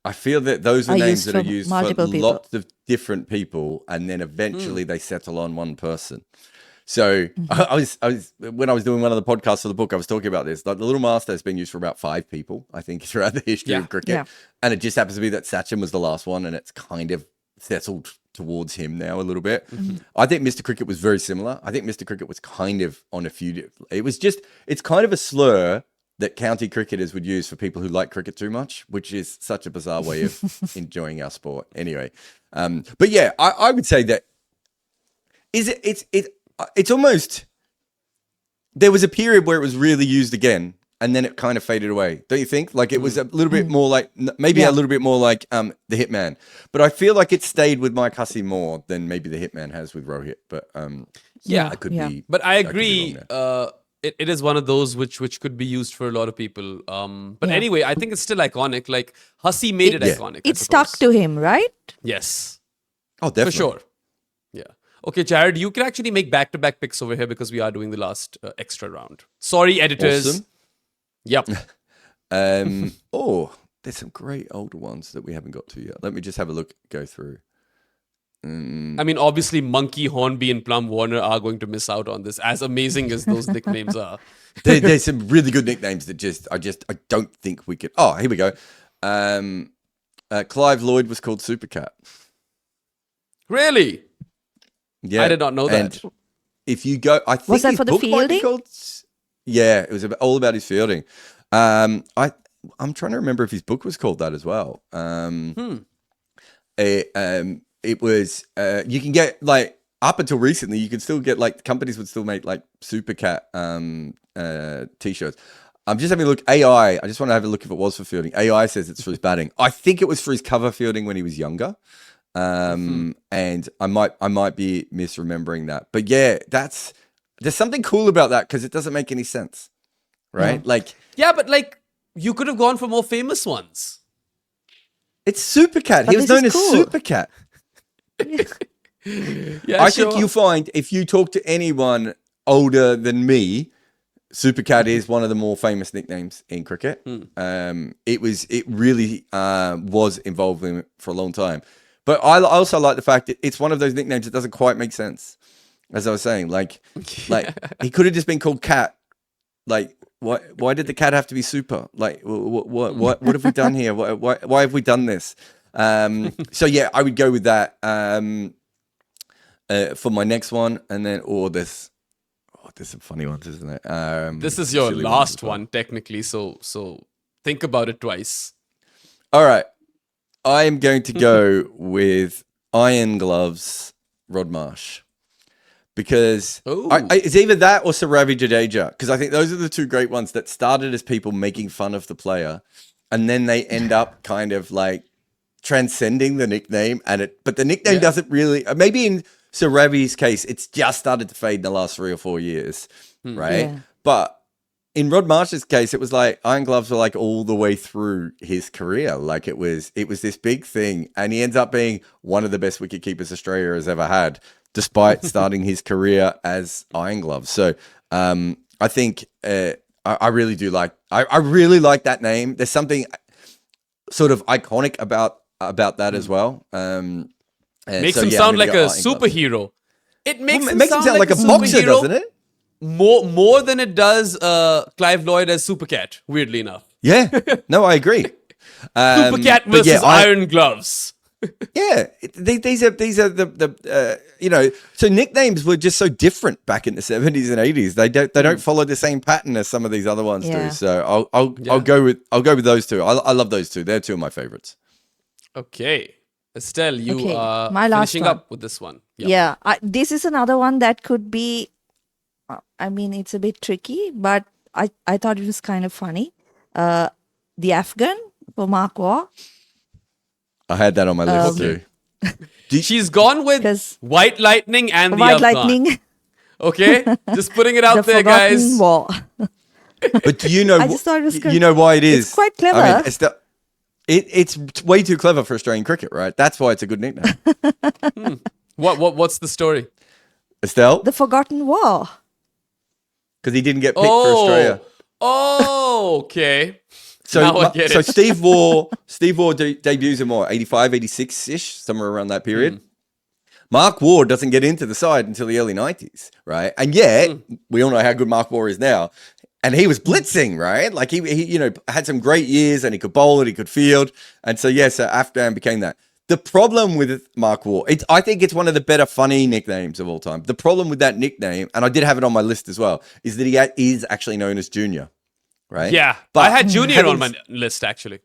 I feel that those are Are names used that are for used for multiple people. lots of different people, and then eventually they settle on one person. So I was when I was doing one of the podcasts for the book, I was talking about this. Like the Little Master has been used for about 5 people, I think, throughout the history of cricket, Yeah. and it just happens to be that Sachin was the last one, and it's kind of settled towards him now a little bit. I think Mr. Cricket was very similar. I think Mr. Cricket was kind of on a few. It's kind of a slur that county cricketers would use for people who like cricket too much, which is such a bizarre way of enjoying our sport. Anyway, but yeah, I would say that it's almost, there was a period where it was really used again, and then it kind of faded away. Don't you think? Like it was a little bit more like, maybe a little bit more like the Hitman. But I feel like it stayed with Mike Hussey more than maybe the Hitman has with Rohit. But I could be. But I could be agree. wrong there. It is one of those which could be used for a lot of people. But anyway, I think it's still iconic. Like Hussey made it iconic. it stuck to him, right? Yes, Oh, definitely. for sure. Yeah. Okay, Jarrod, you can actually make back-to-back picks over here because we are doing the last extra round. Sorry, editors. Awesome. Yep. There's some great older ones that we haven't got to yet. Let me just have a go through. I mean, obviously, Monkey, Hornby, and Plum Warner are going to miss out on this, as amazing as those nicknames are. There's some really good nicknames that I don't think we could. Oh, here we go. Clive Lloyd was called Supercat. Really? Yeah, I did not know that. And if you go, I think Was that his for the book might be fielding? called. Yeah, it was all about his fielding. I'm trying to remember if his book was called that as well. It was. You can get like up until recently, you could still get like companies would still make like Supercat t-shirts. I'm just having a look. AI. I just want to have a look if it was for fielding. AI says it's for his batting. I think it was for his cover fielding when he was younger. And I might be misremembering that. But yeah, there's something cool about that because it doesn't make any sense, right? Yeah. Like, Yeah, but like, you could have gone for more famous ones. it's Supercat. But He was this known is as cool. Supercat. Yeah, I think you find if you talk to anyone older than me, Supercat is one of the more famous nicknames in cricket. It really was involved in it for a long time. But I also like the fact that it's one of those nicknames that doesn't quite make sense. As I was saying, like he could have just been called Cat, Like, why did the cat have to be super? Like, what have we done here? Why have we done this? So yeah, I would go with that for my next one, and then there's some funny ones, isn't it? This is your silly ones last as well. one, technically. So think about it twice. All right, I am going to go with Iron Gloves, Rod Marsh. Because Ooh. it's either that or Saravi Jadeja. Because I think those are the two great ones that started as people making fun of the player, and then they end up kind of like transcending the nickname. But the nickname doesn't really. Maybe in Saravi's case, it's just started to fade in the last 3 or 4 years, right? Yeah. But in Rod Marsh's case, it was like Iron Gloves were like all the way through his career. Like it was this big thing, and he ends up being one of the best wicketkeepers Australia has ever had, despite starting his career as Iron Gloves. So I think I really do like I really like that name. There's something sort of iconic about that as well. Makes him sound like a superhero. It makes him sound sound like a boxer, superhero doesn't it? More than it does Clive Lloyd as Supercat, weirdly enough. Yeah, no, I agree. Supercat but versus Iron Gloves. Yeah, these are the so nicknames were just so different back in the 70s and 80s. They don't follow the same pattern as some of these other ones Yeah. do. So I'll go with those two. I love those two. They're two of my favorites. Okay. Estelle, you Okay, are my last finishing one. up with this one. Yeah, this is another one that could be. I mean, it's a bit tricky, but I thought it was kind of funny. The Afghan for Mark Waugh. I had that on my list too. She's gone with 'Cause- White Lightning and the White Afghan. Lightning, Okay? Just putting it out the there, Forgotten guys. War. But do you know? I just thought it was good. You know why it is? It's quite clever. I mean, it's way too clever for Australian cricket, right? That's why it's a good nickname. What's the story? Estelle, The Forgotten War. because he didn't get picked for Australia. Oh, okay. So, Now I get so it. Steve Waugh debuts in what, 85, 86-ish, somewhere around that period. Mark Waugh doesn't get into the side until the early 90s, right? And yet, we all know how good Mark Waugh is now. And he was blitzing, right? Like he had some great years, and he could bowl it, he could field. And so, so Afghan became that. The problem with Mark Waugh, I think it's one of the better funny nicknames of all time. The problem with that nickname, and I did have it on my list as well, is that he is actually known as Junior, right? Yeah. But I had Junior having on my list, actually.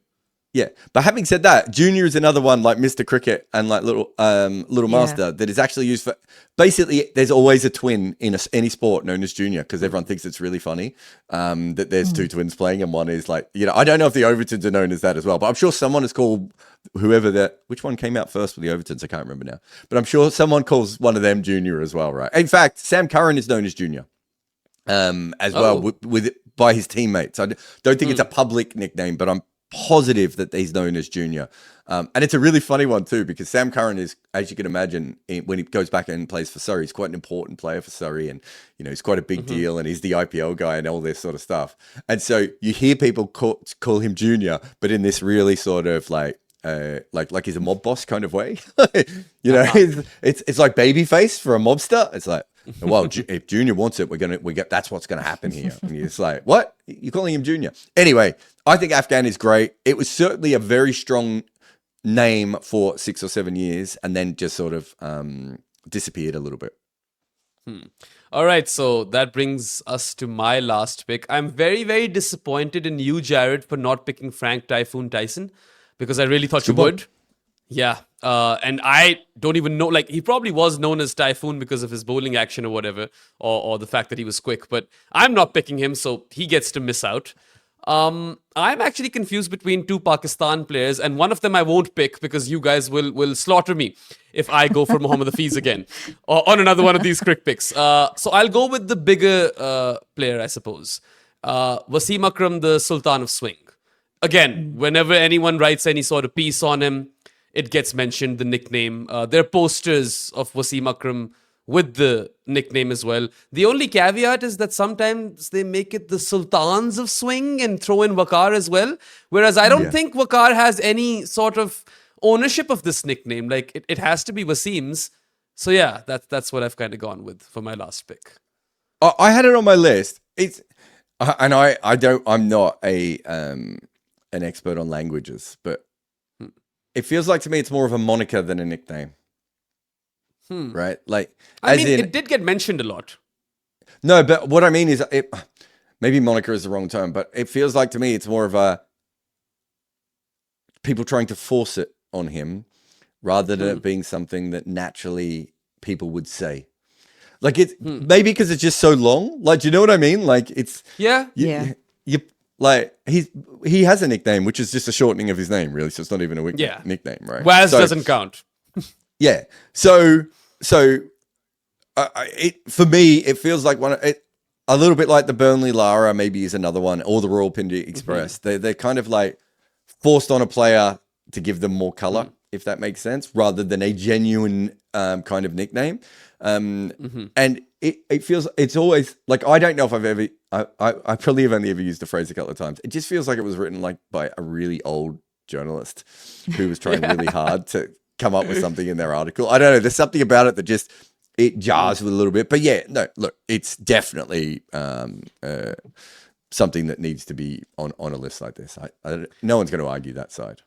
Yeah, but having said that, Junior is another one like Mr. Cricket and like Little Master that is actually used for. Basically, there's always a twin in any sport known as Junior because everyone thinks it's really funny that there's two twins playing and one is like, I don't know if the Overtons are known as that as well, but I'm sure someone has called whoever that. Which one came out first with the Overtons? I can't remember now, but I'm sure someone calls one of them Junior as well, right? In fact, Sam Curran is known as Junior as well with by his teammates. I don't think it's a public nickname, but I'm positive that he's known as Junior. And it's a really funny one too, because Sam Curran is, as you can imagine, when he goes back and plays for Surrey, he's quite an important player for Surrey, and he's quite a big deal, and he's the IPL guy and all this sort of stuff. And so you hear people call him Junior, but in this really sort of like he's a mob boss kind of way. It's like Babyface for a mobster. It's like, well, if Junior wants it, that's what's gonna happen here. And you're just like, what? You're calling him Junior? Anyway, I think Afghan is great. It was certainly a very strong name for 6 or 7 years, and then just sort of disappeared a little bit. All right, so that brings us to my last pick. I'm very, very disappointed in you, Jarrod, for not picking Frank Typhoon Tyson, because I really thought you would. Yeah, and I don't even know, like, he probably was known as Typhoon because of his bowling action or whatever, or the fact that he was quick, but I'm not picking him, so he gets to miss out. I'm actually confused between two Pakistan players, and one of them I won't pick because you guys will slaughter me if I go for Mohammad Hafiz again or on another one of these crick picks. So I'll go with the bigger player, I suppose. Wasim Akram, the Sultan of Swing. Again, whenever anyone writes any sort of piece on him, it gets mentioned, the nickname. There are posters of Wasim Akram with the nickname as well. The only caveat is that sometimes they make it the Sultans of Swing and throw in Waqar as well. Whereas I don't think Waqar has any sort of ownership of this nickname. Like, it has to be Wasim's. So yeah, that's what I've kind of gone with for my last pick. I had it on my list. I'm not an expert on languages, but it feels like to me it's more of a moniker than a nickname. Right? Like, I as mean, in, it did get mentioned a lot. no, but what I mean is, maybe moniker is the wrong term, but it feels like to me it's more of a people trying to force it on him rather than it being something that naturally people would say. Like, it's maybe because it's just so long. Like, do you know what I mean? Like, it's Yeah. Yeah. you like he has a nickname which is just a shortening of his name, really. So it's not even a Yeah. nickname, right? Waz So- doesn't count. Yeah. So for me, it feels like a little bit like the Burnley Lara maybe is another one, or the Rawalpindi Express. They're kind of like forced on a player to give them more color, if that makes sense, rather than a genuine kind of nickname. And it feels, it's always like, I don't know if I've ever, I probably have only ever used the phrase a couple of times. It just feels like it was written like by a really old journalist who was trying really hard to come up with something in their article. I don't know. There's something about it that just, it jars with a little bit. But yeah, no, look, it's definitely something that needs to be on a list like this. No one's going to argue that side.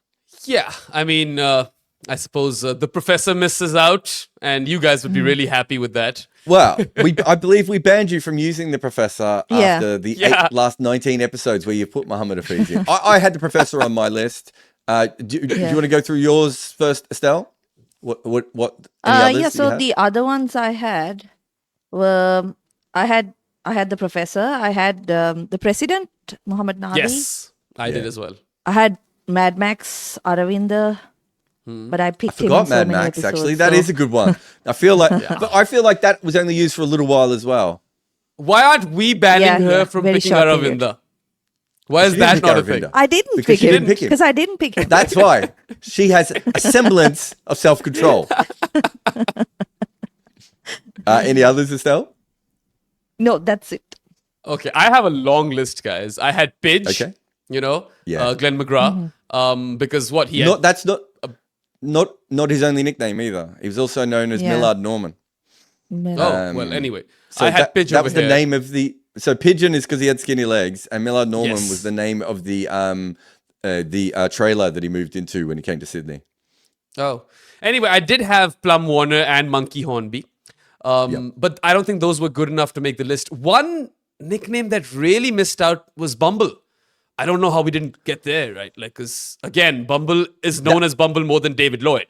Yeah. I mean, I suppose the professor misses out, and you guys would be really happy with that. Well, I believe we banned you from using the professor Yeah. after the Yeah. last 19 episodes where you put Muhammad Hafiz in. I had the professor on my list. Do you want to go through yours first, Estelle? What any others Yeah, that you so have? the other ones I had were I had the professor, I had the president, Muhammad Nabi. Yes, I did as well. I had Mad Max Aravinda, but I picked him in Forgot so Mad many Max, episodes, actually. That so- is a good one. I feel like but I feel like that was only used for a little while as well. Why aren't we banning Yeah, her yeah, from very picking short period. Aravinda? Why is She didn't that pick not a Aravinda. thing? I didn't Because pick she him didn't pick him. because I didn't pick him. That's why. She has a semblance of self-control. Any others, Estelle? No, that's it. Okay, I have a long list, guys. I had Pidge, Okay. Yeah. Glenn McGrath, because what he had, That's not his only nickname either. He was also known as Yeah. Millard Norman. well, anyway, So I had Pidge that over was here. the name of the. So Pigeon is because he had skinny legs, and Millard Norman Yes. was the name of the trailer that he moved into when he came to Sydney. Oh, anyway, I did have Plum Warner and Monkey Hornby, but I don't think those were good enough to make the list. One nickname that really missed out was Bumble. I don't know how we didn't get there, right? Like, because again, Bumble is known as Bumble more than David Lloyd.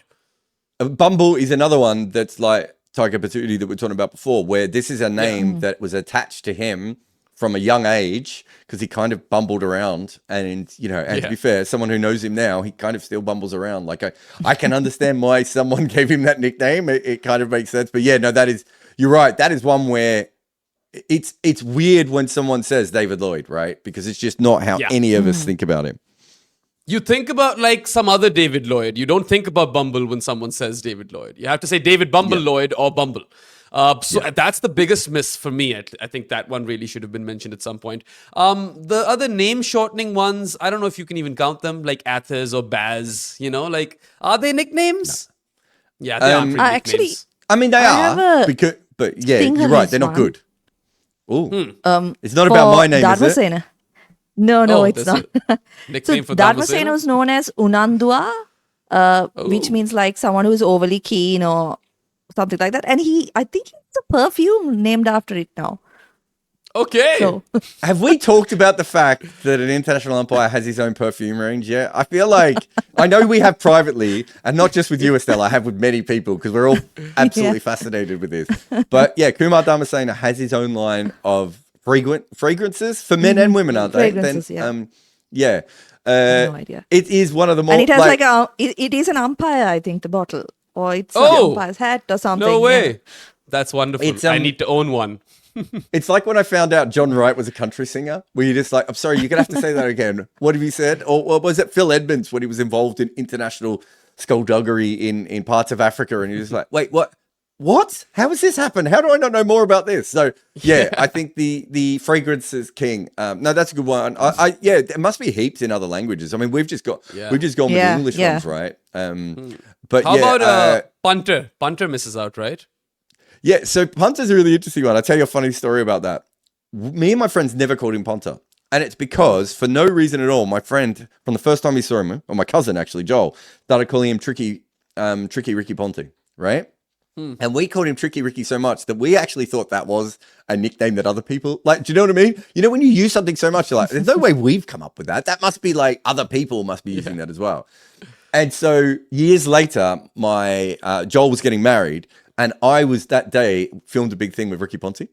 Bumble is another one that's like Tiger Pataudi that we were talking about before, where this is a name that was attached to him from a young age because he kind of bumbled around, and to be fair, someone who knows him now, he kind of still bumbles around. Like I can understand why someone gave him that nickname. It kind of makes sense, but yeah, no, you're right. That is one where it's weird when someone says David Lloyd, right? Because it's just not how any of us think about him. You think about like some other David Lloyd. You don't think about Bumble when someone says David Lloyd. You have to say David Bumble Lloyd or Bumble. That's the biggest miss for me. I think that one really should have been mentioned at some point. The other name shortening ones, I don't know if you can even count them, like Athers or Baz. Are they nicknames? No. Yeah, they aren't really actually- nicknames. I mean, they have are a but yeah, Stinger you're right. is They're not one. good. Ooh, it's not about my name, is it? Dharmasena. No, Oh, it's that's not. a So nickname for Dharmasena was known as Unandua, which Oh. means like someone who's overly keen or something like that. And I think it's a perfume named after it now. Okay. So Have we talked about the fact that an international umpire has his own perfume range yet? I feel like I know we have privately, and not just with you, Estelle. I have with many people because we're all absolutely fascinated with this. But yeah, Kumar Dharmasena has his own line of fragrances for men and women, aren't they? Fragrances, yeah. no idea. It is one of the more. and it has it is an umpire, I think, the bottle. Or it's an Oh! umpire's hat or something. No yeah. way. That's wonderful. It's, I need to own one. It's like when I found out John Wright was a country singer, where you're just like, I'm sorry, you're going to have to say that again. What have you said? Or was it Phil Edmonds when he was involved in international skullduggery in parts of Africa? And you're just like, wait, what? What? How has this happened? How do I not know more about this? So, yeah, I think the fragrance is king. No, that's a good one. There must be heaps in other languages. I mean, we've just gone with the Yeah, English yeah. ones, right? But How yeah, about Punter? Punter misses out, right? yeah, so punter's a really interesting one. I'll tell you a funny story about that. me and my friends never called him Ponta. And it's because, for no reason at all, my friend, from the first time he saw him, or my cousin actually, Joel, started calling him Tricky Ricky Ponte, right? And we called him Tricky Ricky so much that we actually thought that was a nickname that other people, like, do you know what I mean? You know, when you use something so much, you're like, there's no way we've come up with that. That must be like other people must be using that as well. And so years later, my Joel was getting married, and I was that day filmed a big thing with Ricky Ponting.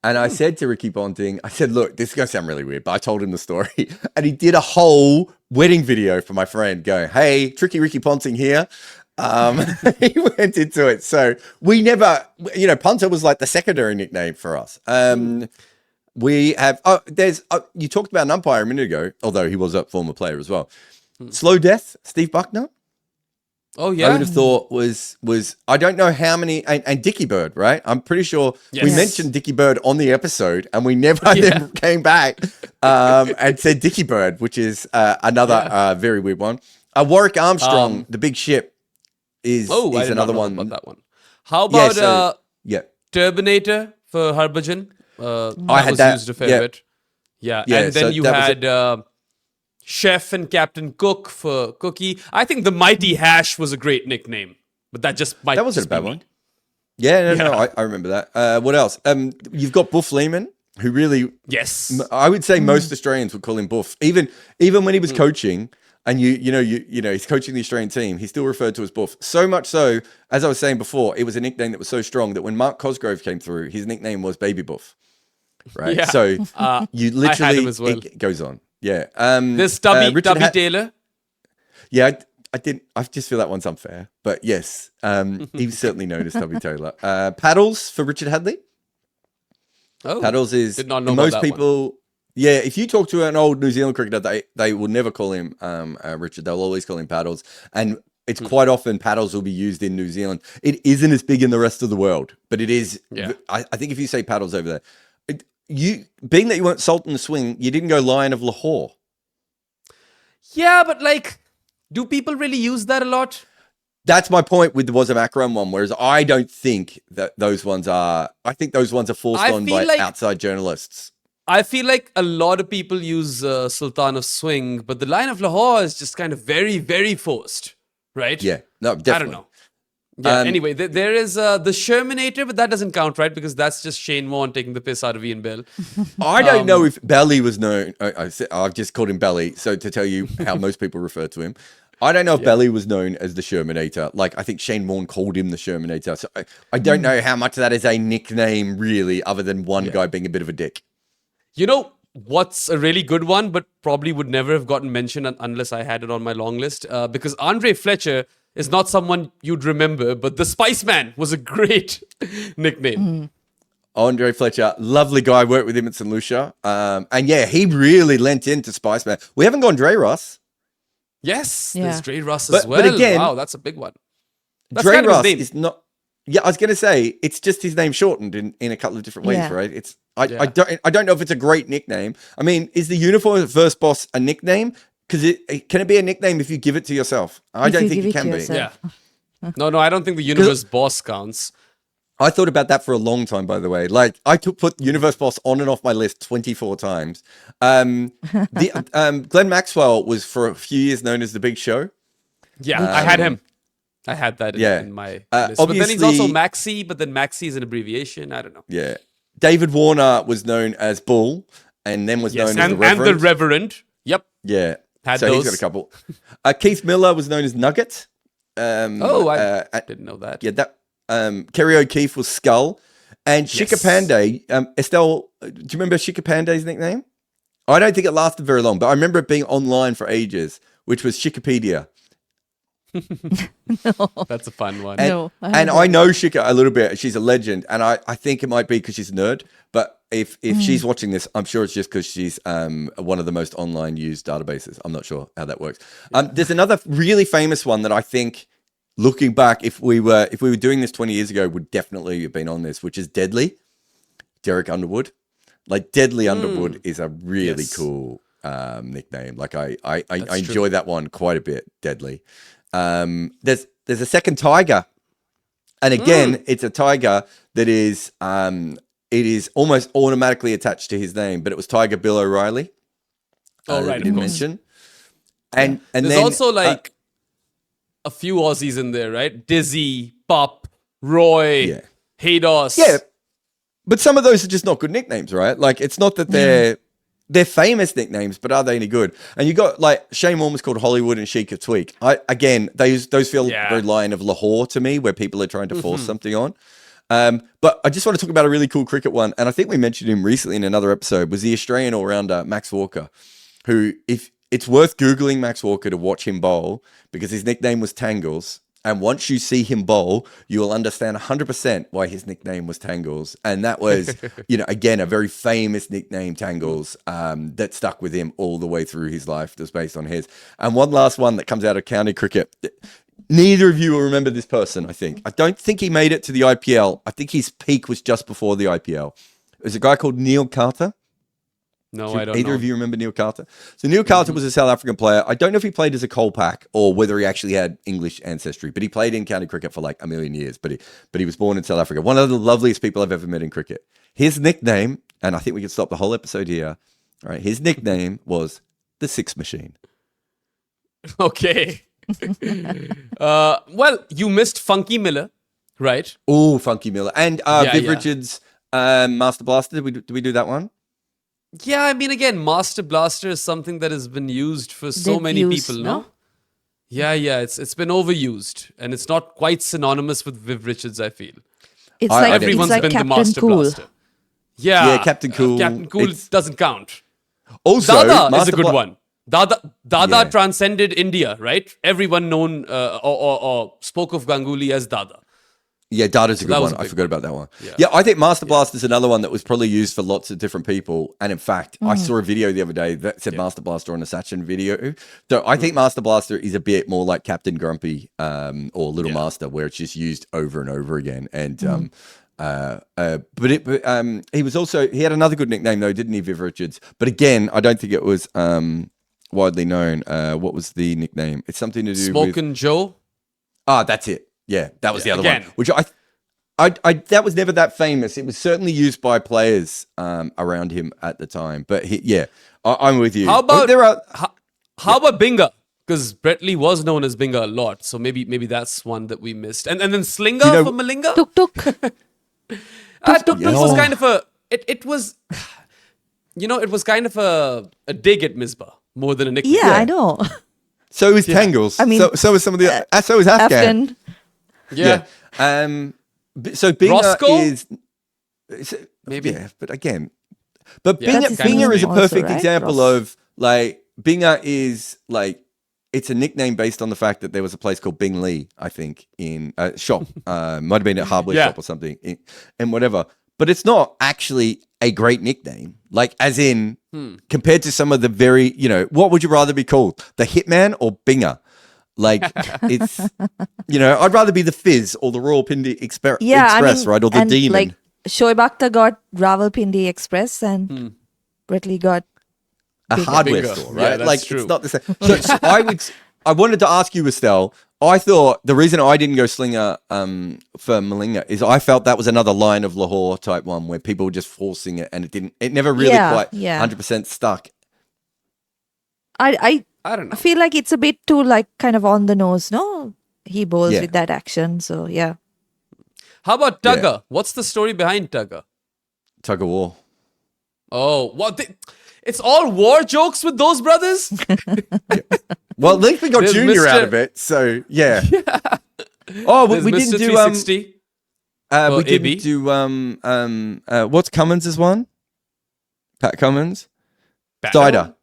And I said to Ricky Ponting, I said, look, this is going to sound really weird, but I told him the story. And he did a whole wedding video for my friend going, hey, Tricky Ricky Ponting here. He went into it. So we never, you know, Punter was like the secondary nickname for us. We have, you talked about an umpire a minute ago, although he was a former player as well. Slow Death, Steve Buckner. Oh, yeah. I would have thought was I don't know how many, and Dickie Bird, right? I'm pretty sure we mentioned Dickie Bird on the episode, and we never then came back and said Dickie Bird, which is another very weird one. Warwick Armstrong, the big ship, is another one. About that one. How about yeah, Turbinator for Harbhajan? I had that used a fair bit. Yeah, and then you had Chef and Captain Cook for Cookie. I think the Mighty Hash was a great nickname, but that wasn't a bad one. Yeah, no, I remember that. What else? You've got Buff Lehman, who really, I would say most Australians would call him Buff. Even when he was coaching, and you know he's coaching the Australian team, he's still referred to as Buff. So much so, as I was saying before, it was a nickname that was so strong that when Mark Cosgrove came through, his nickname was Baby Buff. Right, yeah. so you literally I had him as well. It goes on. Yeah. There's Tubby Taylor. Yeah, I didn't. I just feel that one's unfair. But yes, he's certainly known as Tubby Taylor. Paddles for Richard Hadley. Oh, Paddles is did not know most about that people. One. Yeah, if you talk to an old New Zealand cricketer, they will never call him Richard. They'll always call him Paddles, and it's quite often Paddles will be used in New Zealand. It isn't as big in the rest of the world, but it is. Yeah. I think if you say Paddles over there. Being that you weren't Sultan the Swing, you didn't go Lion of Lahore. Yeah, but like, do people really use that a lot? That's my point with the Wasam Akram one, whereas I don't think that those ones are, I think those ones are forced on by outside journalists. I feel like a lot of people use Sultan of Swing, but the Lion of Lahore is just kind of very, very forced, right? Yeah, no, definitely. I don't know. Yeah, anyway, there is the Shermanator, but that doesn't count, right? Because that's just Shane Warne taking the piss out of Ian Bell. I don't know if Belly was known. I've just called him Belly, so to tell you how most people refer to him. I don't know if Belly was known as the Shermanator. Like, I think Shane Warne called him the Shermanator. So I don't know how much that is a nickname, really, other than one guy being a bit of a dick. You know what's a really good one, but probably would never have gotten mentioned unless I had it on my long list? Because Andre Fletcher is not someone you'd remember, but the Spice Man was a great nickname. Andre Fletcher, lovely guy. Worked with him at St. Lucia. And yeah, he really lent into Spice Man. We haven't gone Dre Ross. Yes, there's Dre Ross as well. But again, wow, that's a big one. That's Dre kind of Ross his name. is not. Yeah, I was going to say it's just his name shortened in a couple of different ways, right? It's I don't know if it's a great nickname. I mean, is the Uniform Verse Boss a nickname? Because can it be a nickname if you give it to yourself? I don't think it can be. Yeah. No, I don't think the Universe Boss counts. I thought about that for a long time, by the way. Like, I put Universe Boss on and off my list 24 times. Glenn Maxwell was for a few years known as the Big Show. Yeah, I had him. I had that in my list. But then he's also Maxi, but then Maxi is an abbreviation. I don't know. Yeah. David Warner was known as Bull, and then was known as the Reverend. And the Reverend. Yep. Yeah. Had so those. He's got a couple. Keith Miller was known as Nugget. I didn't know that. Yeah, Kerry O'Keefe was Skull. And Shika Pandey, Estelle, do you remember Shika Pandey's nickname? I don't think it lasted very long, but I remember it being online for ages, which was Shikapedia. No. That's a fun one. And I know Shika a little bit. She's a legend. And I think it might be because she's a nerd. But if she's watching this, I'm sure it's just because she's one of the most online used databases. I'm not sure how that works. There's another really famous one that I think, looking back, if we were doing this 20 years ago, would definitely have been on this, which is Deadly. Derek Underwood. Like, Deadly Underwood is a really cool nickname. Like, I enjoy that one quite a bit. Deadly. There's a second tiger, and again, it's a tiger that is it is almost automatically attached to his name, but it was Tiger Bill O'Reilly. Oh, that right, we of didn't course. mention. And There's then also like a few Aussies in there, right? Dizzy, Pop, Roy, Yeah. Haydos. yeah, but some of those are just not good nicknames, right? Like it's not that they're famous nicknames, but are they any good? And you got like Shane Warne was called Hollywood and Sheik of Tweak. Those feel very Lion of Lahore to me, where people are trying to force something on. But I just want to talk about a really cool cricket one, and I think we mentioned him recently in another episode. Was the Australian all-rounder Max Walker, who if it's worth Googling Max Walker to watch him bowl because his nickname was Tangles. And once you see him bowl, you will understand 100% why his nickname was Tangles. And that was, again, a very famous nickname, Tangles, that stuck with him all the way through his life. That's based on his. And one last one that comes out of county cricket. Neither of you will remember this person, I think. I don't think he made it to the IPL. I think his peak was just before the IPL. It was a guy called Neil Carter. No, I don't Either know. of you remember Neil Carter? So Neil Carter was a South African player. I don't know if he played as a Kolpak or whether he actually had English ancestry, but he played in county cricket for like a million years. But he was born in South Africa. One of the loveliest people I've ever met in cricket. His nickname, and I think we can stop the whole episode here. All right, his nickname was the Six Machine. Okay. Well, you missed Funky Miller, right? Oh, Funky Miller and Yeah, Viv yeah. Richards, Master Blaster. Did we do that one? Yeah, I mean, again, Master Blaster is something that has been used for so They've many used, people, no? no? Yeah, it's been overused, and it's not quite synonymous with Viv Richards, I feel. It's I- like Everyone's it's like been Captain the Master Cool. Blaster. Yeah, Yeah, Captain Cool. Captain Cool It's- doesn't count. Also, Dada is Master a good Bla- one. Dada Yeah. transcended India, right? Everyone known or spoke of Ganguly as Dada. Yeah, Dada's a good that was one. a I big forgot about that one. Yeah. Yeah, I think Master Blaster is another one that was probably used for lots of different people. And in fact, I saw a video the other day that said Master Blaster on a Sachin video. So I think Master Blaster is a bit more like Captain Grumpy or Little Master, where it's just used over and over again. And he had another good nickname though, didn't he, Viv Richards? But again, I don't think it was widely known. What was the nickname? It's something to do with Smokin' Joe. that's it. Yeah, that was the other again. one. Which I that was never that famous. It was certainly used by players around him at the time. But I'm with you. How about there are? how about Binga? Because Brett Lee was known as Binga a lot, so maybe that's one that we missed. And then Slinger You know- for Malinga. Tuk tuk. Tuk Tuk was Yeah. kind of a it was it was kind of a dig at Misbah more than a nickname. Yeah, I know. So is Tangles. I mean, so is some of the. So is Afghan. Afghan. Yeah. So Binga Roscoe? is Maybe. Yeah, but again, but Yeah. Binga, That's his Binga name is a also, perfect right? example Ross. of like Binga is like it's a nickname based on the fact that there was a place called Bing Lee, I think, in a shop. Might have been a hardware Yeah. shop or something, and whatever. But it's not actually a great nickname. Like, as in, compared to some of the very, what would you rather be called? The Hitman or Binga? Like, it's, I'd rather be the Fizz or the Rawalpindi Express, right? Or the and Demon. Like Shoaib Akhtar got Rawalpindi Express and Brett Lee got A hardware Bingo. store, Yeah, right? that's Like, true. it's not the same. So I wanted to ask you, Estelle. I thought the reason I didn't go Slinger for Malinga is I felt that was another line of Lahore type one where people were just forcing it and it never really quite 100% stuck. I don't know. feel like it's a bit too like kind of on the nose, no? He bowls Yeah. with that action, so yeah. How about Tugger? What's the story behind Tugger? Tug of war. Oh, it's all war jokes with those brothers? Well, at least we got There's Junior out Mr. of it, so yeah. Oh, There's we Mr. didn't do 360. we didn't AB. do what's Cummins' one? Pat Cummins, Battle? Cider.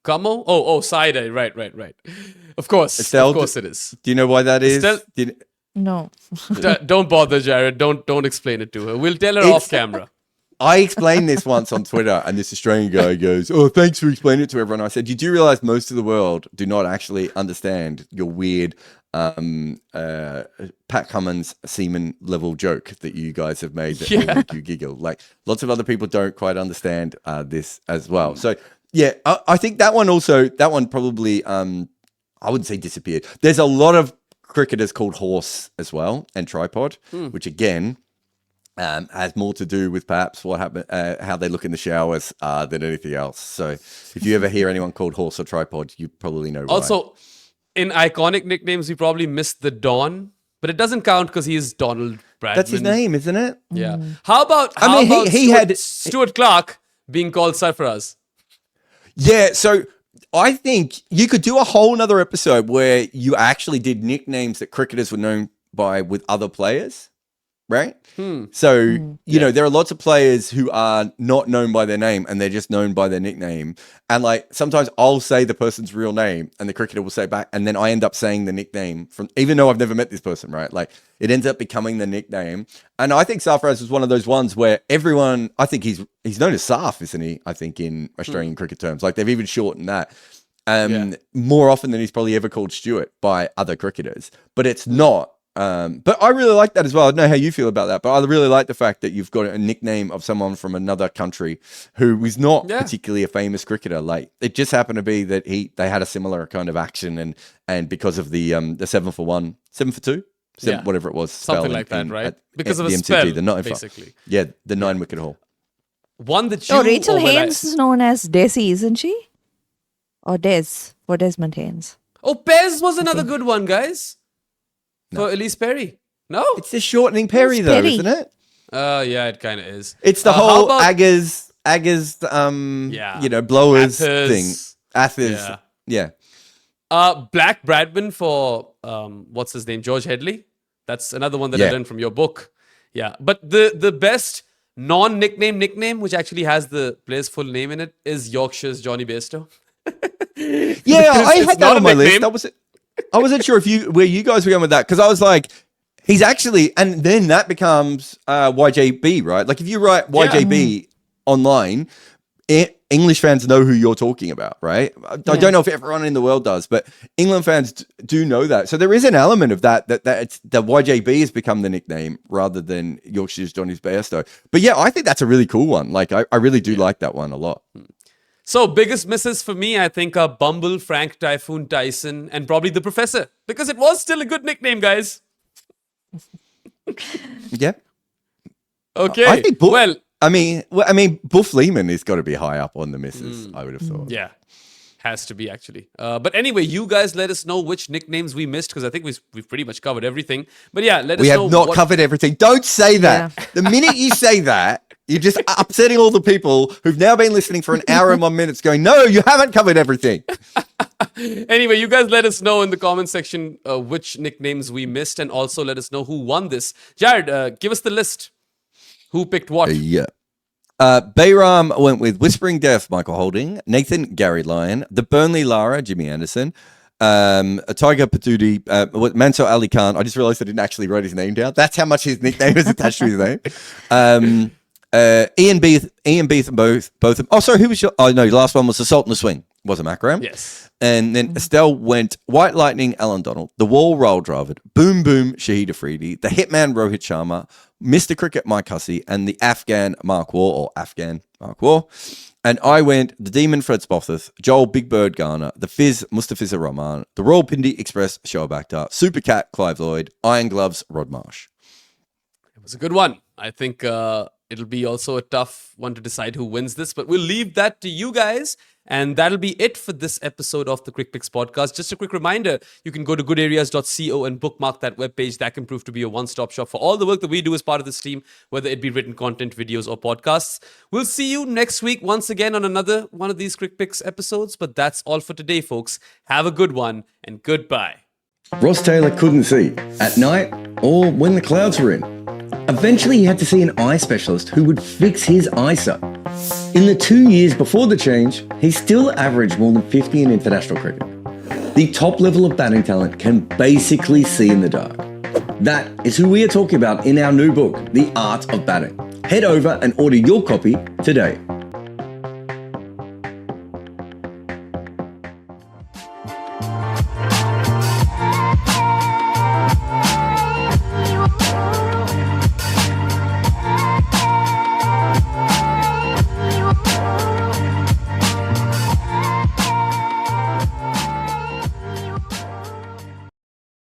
Camo? Oh, cider. Right. Of course. Estelle, of course it is. Do you know why that is? Estelle- No. Don't bother, Jarrod. Don't explain it to her. We'll tell her It's- off camera. I explained this once on Twitter, and this Australian guy goes, "Oh, thanks for explaining it to everyone." I said, "You do realize most of the world do not actually understand your weird Pat Cummins semen level joke that you guys have made that will make you giggle. Like lots of other people don't quite understand this as well." So yeah, I think that one probably I wouldn't say disappeared. There's a lot of cricketers called Horse as well and Tripod, which again. has more to do with perhaps what happened, how they look in the showers than anything else. So if you ever hear anyone called Horse or Tripod, you probably know why. Also, in iconic nicknames, we probably missed the Don, but it doesn't count because he's Donald Bradman. That's his name, isn't it? Yeah. How about Stuart Clark being called Sarfaraz? Yeah, so I think you could do a whole nother episode where you actually did nicknames that cricketers were known by with other players, right? So, you know, there are lots of players who are not known by their name and they're just known by their nickname. And like sometimes I'll say the person's real name and the cricketer will say back, and then I end up saying the nickname from, even though I've never met this person, right? Like it ends up becoming the nickname. And I think Sarfaraz was one of those ones where everyone, I think he's known as Sarf, isn't he? I think in Australian cricket terms, like they've even shortened that. More often than he's probably ever called Stuart by other cricketers, but it's not. But I really like that as well. I don't know how you feel about that, but I really like the fact that you've got a nickname of someone from another country who is not particularly a famous cricketer. Like it just happened to be that they had a similar kind of action, and because of the 7 for 1, 7 for 2, whatever it was, something like that, right? Because of a spell, basically. Yeah, the 9-wicket haul. One that you. Oh, Rachel Haynes is known as Desi, isn't she? Or Des for Desmond Haynes. Oh, Pez was another good one, guys. For Elise Perry. No? It's the shortening Perry, though, isn't it? Yeah, it kind of is. It's the whole Aggers, you know, blowers thing. Athers. Yeah. Black Bradman for, what's his name? George Headley. That's another one that I learned from your book. Yeah. But the best nickname, which actually has the player's full name in it, is Yorkshire's Johnny Bairstow. Yeah, I had that on my list. I wasn't sure where you guys were going with that, because I was like, he's actually, and then that becomes YJB, right? Like if you write YJB online, English fans know who you're talking about, right? I don't know if everyone in the world does, but England fans do know that. So there is an element of that it's the YJB has become the nickname rather than Yorkshire's Johnny Bairstow. But yeah, I think that's a really cool one. Like I really do like that one a lot. So, biggest misses for me, I think, are Bumble, Frank, Typhoon, Tyson, and probably the Professor. Because it was still a good nickname, guys. Yeah. Okay. I think Buff Lehman has got to be high up on the misses, I would have thought. Yeah. Has to be, actually. But anyway, you guys let us know which nicknames we missed, because I think we've pretty much covered everything. But yeah, let us know. We have not covered everything. Don't say that. Yeah. The minute you say that, you're just upsetting all the people who've now been listening for an hour and 1 minute going, no, you haven't covered everything. Anyway, you guys let us know in the comment section which nicknames we missed, and also let us know who won this. Jarrod, give us the list. Who picked what? Behram went with Whispering Death, Michael Holding, Nathan, Garry Lyon, the Burnley Lara, Jimmy Anderson, a Tiger Pataudi, Mansour Ali Khan. I just realized I didn't actually write his name down. That's how much his nickname is attached to his name. Ian Beath, both of them. Oh, sorry, who was your? Oh, no, the last one was the Sultan of Swing. Was it Makram? Yes. And then Estelle went White Lightning, Alan Donald, The Wall, Roll Dravid, Boom Boom, Shahid Afridi, The Hitman, Rohit Sharma, Mr. Cricket, Mike Hussey, and the Afghan, Mark War. And I went The Demon, Fred Spothith, Joel, Big Bird Garner, The Fizz, Mustafizur Rahman, The Rawalpindi Express, Shoaib Akhtar, Supercat, Clive Lloyd, Iron Gloves, Rod Marsh. It was a good one. I think it'll be also a tough one to decide who wins this, but we'll leave that to you guys. And that'll be it for this episode of the Crickpicks podcast. Just a quick reminder, you can go to goodareas.co and bookmark that webpage. That can prove to be a one-stop shop for all the work that we do as part of this team, whether it be written content, videos, or podcasts. We'll see you next week once again on another one of these Crickpicks episodes. But that's all for today, folks. Have a good one, and goodbye. Ross Taylor couldn't see at night or when the clouds were in. Eventually, he had to see an eye specialist who would fix his eyesight. In the 2 years before the change, he still averaged more than 50 in international cricket. The top level of batting talent can basically see in the dark. That is who we are talking about in our new book, The Art of Batting. Head over and order your copy today.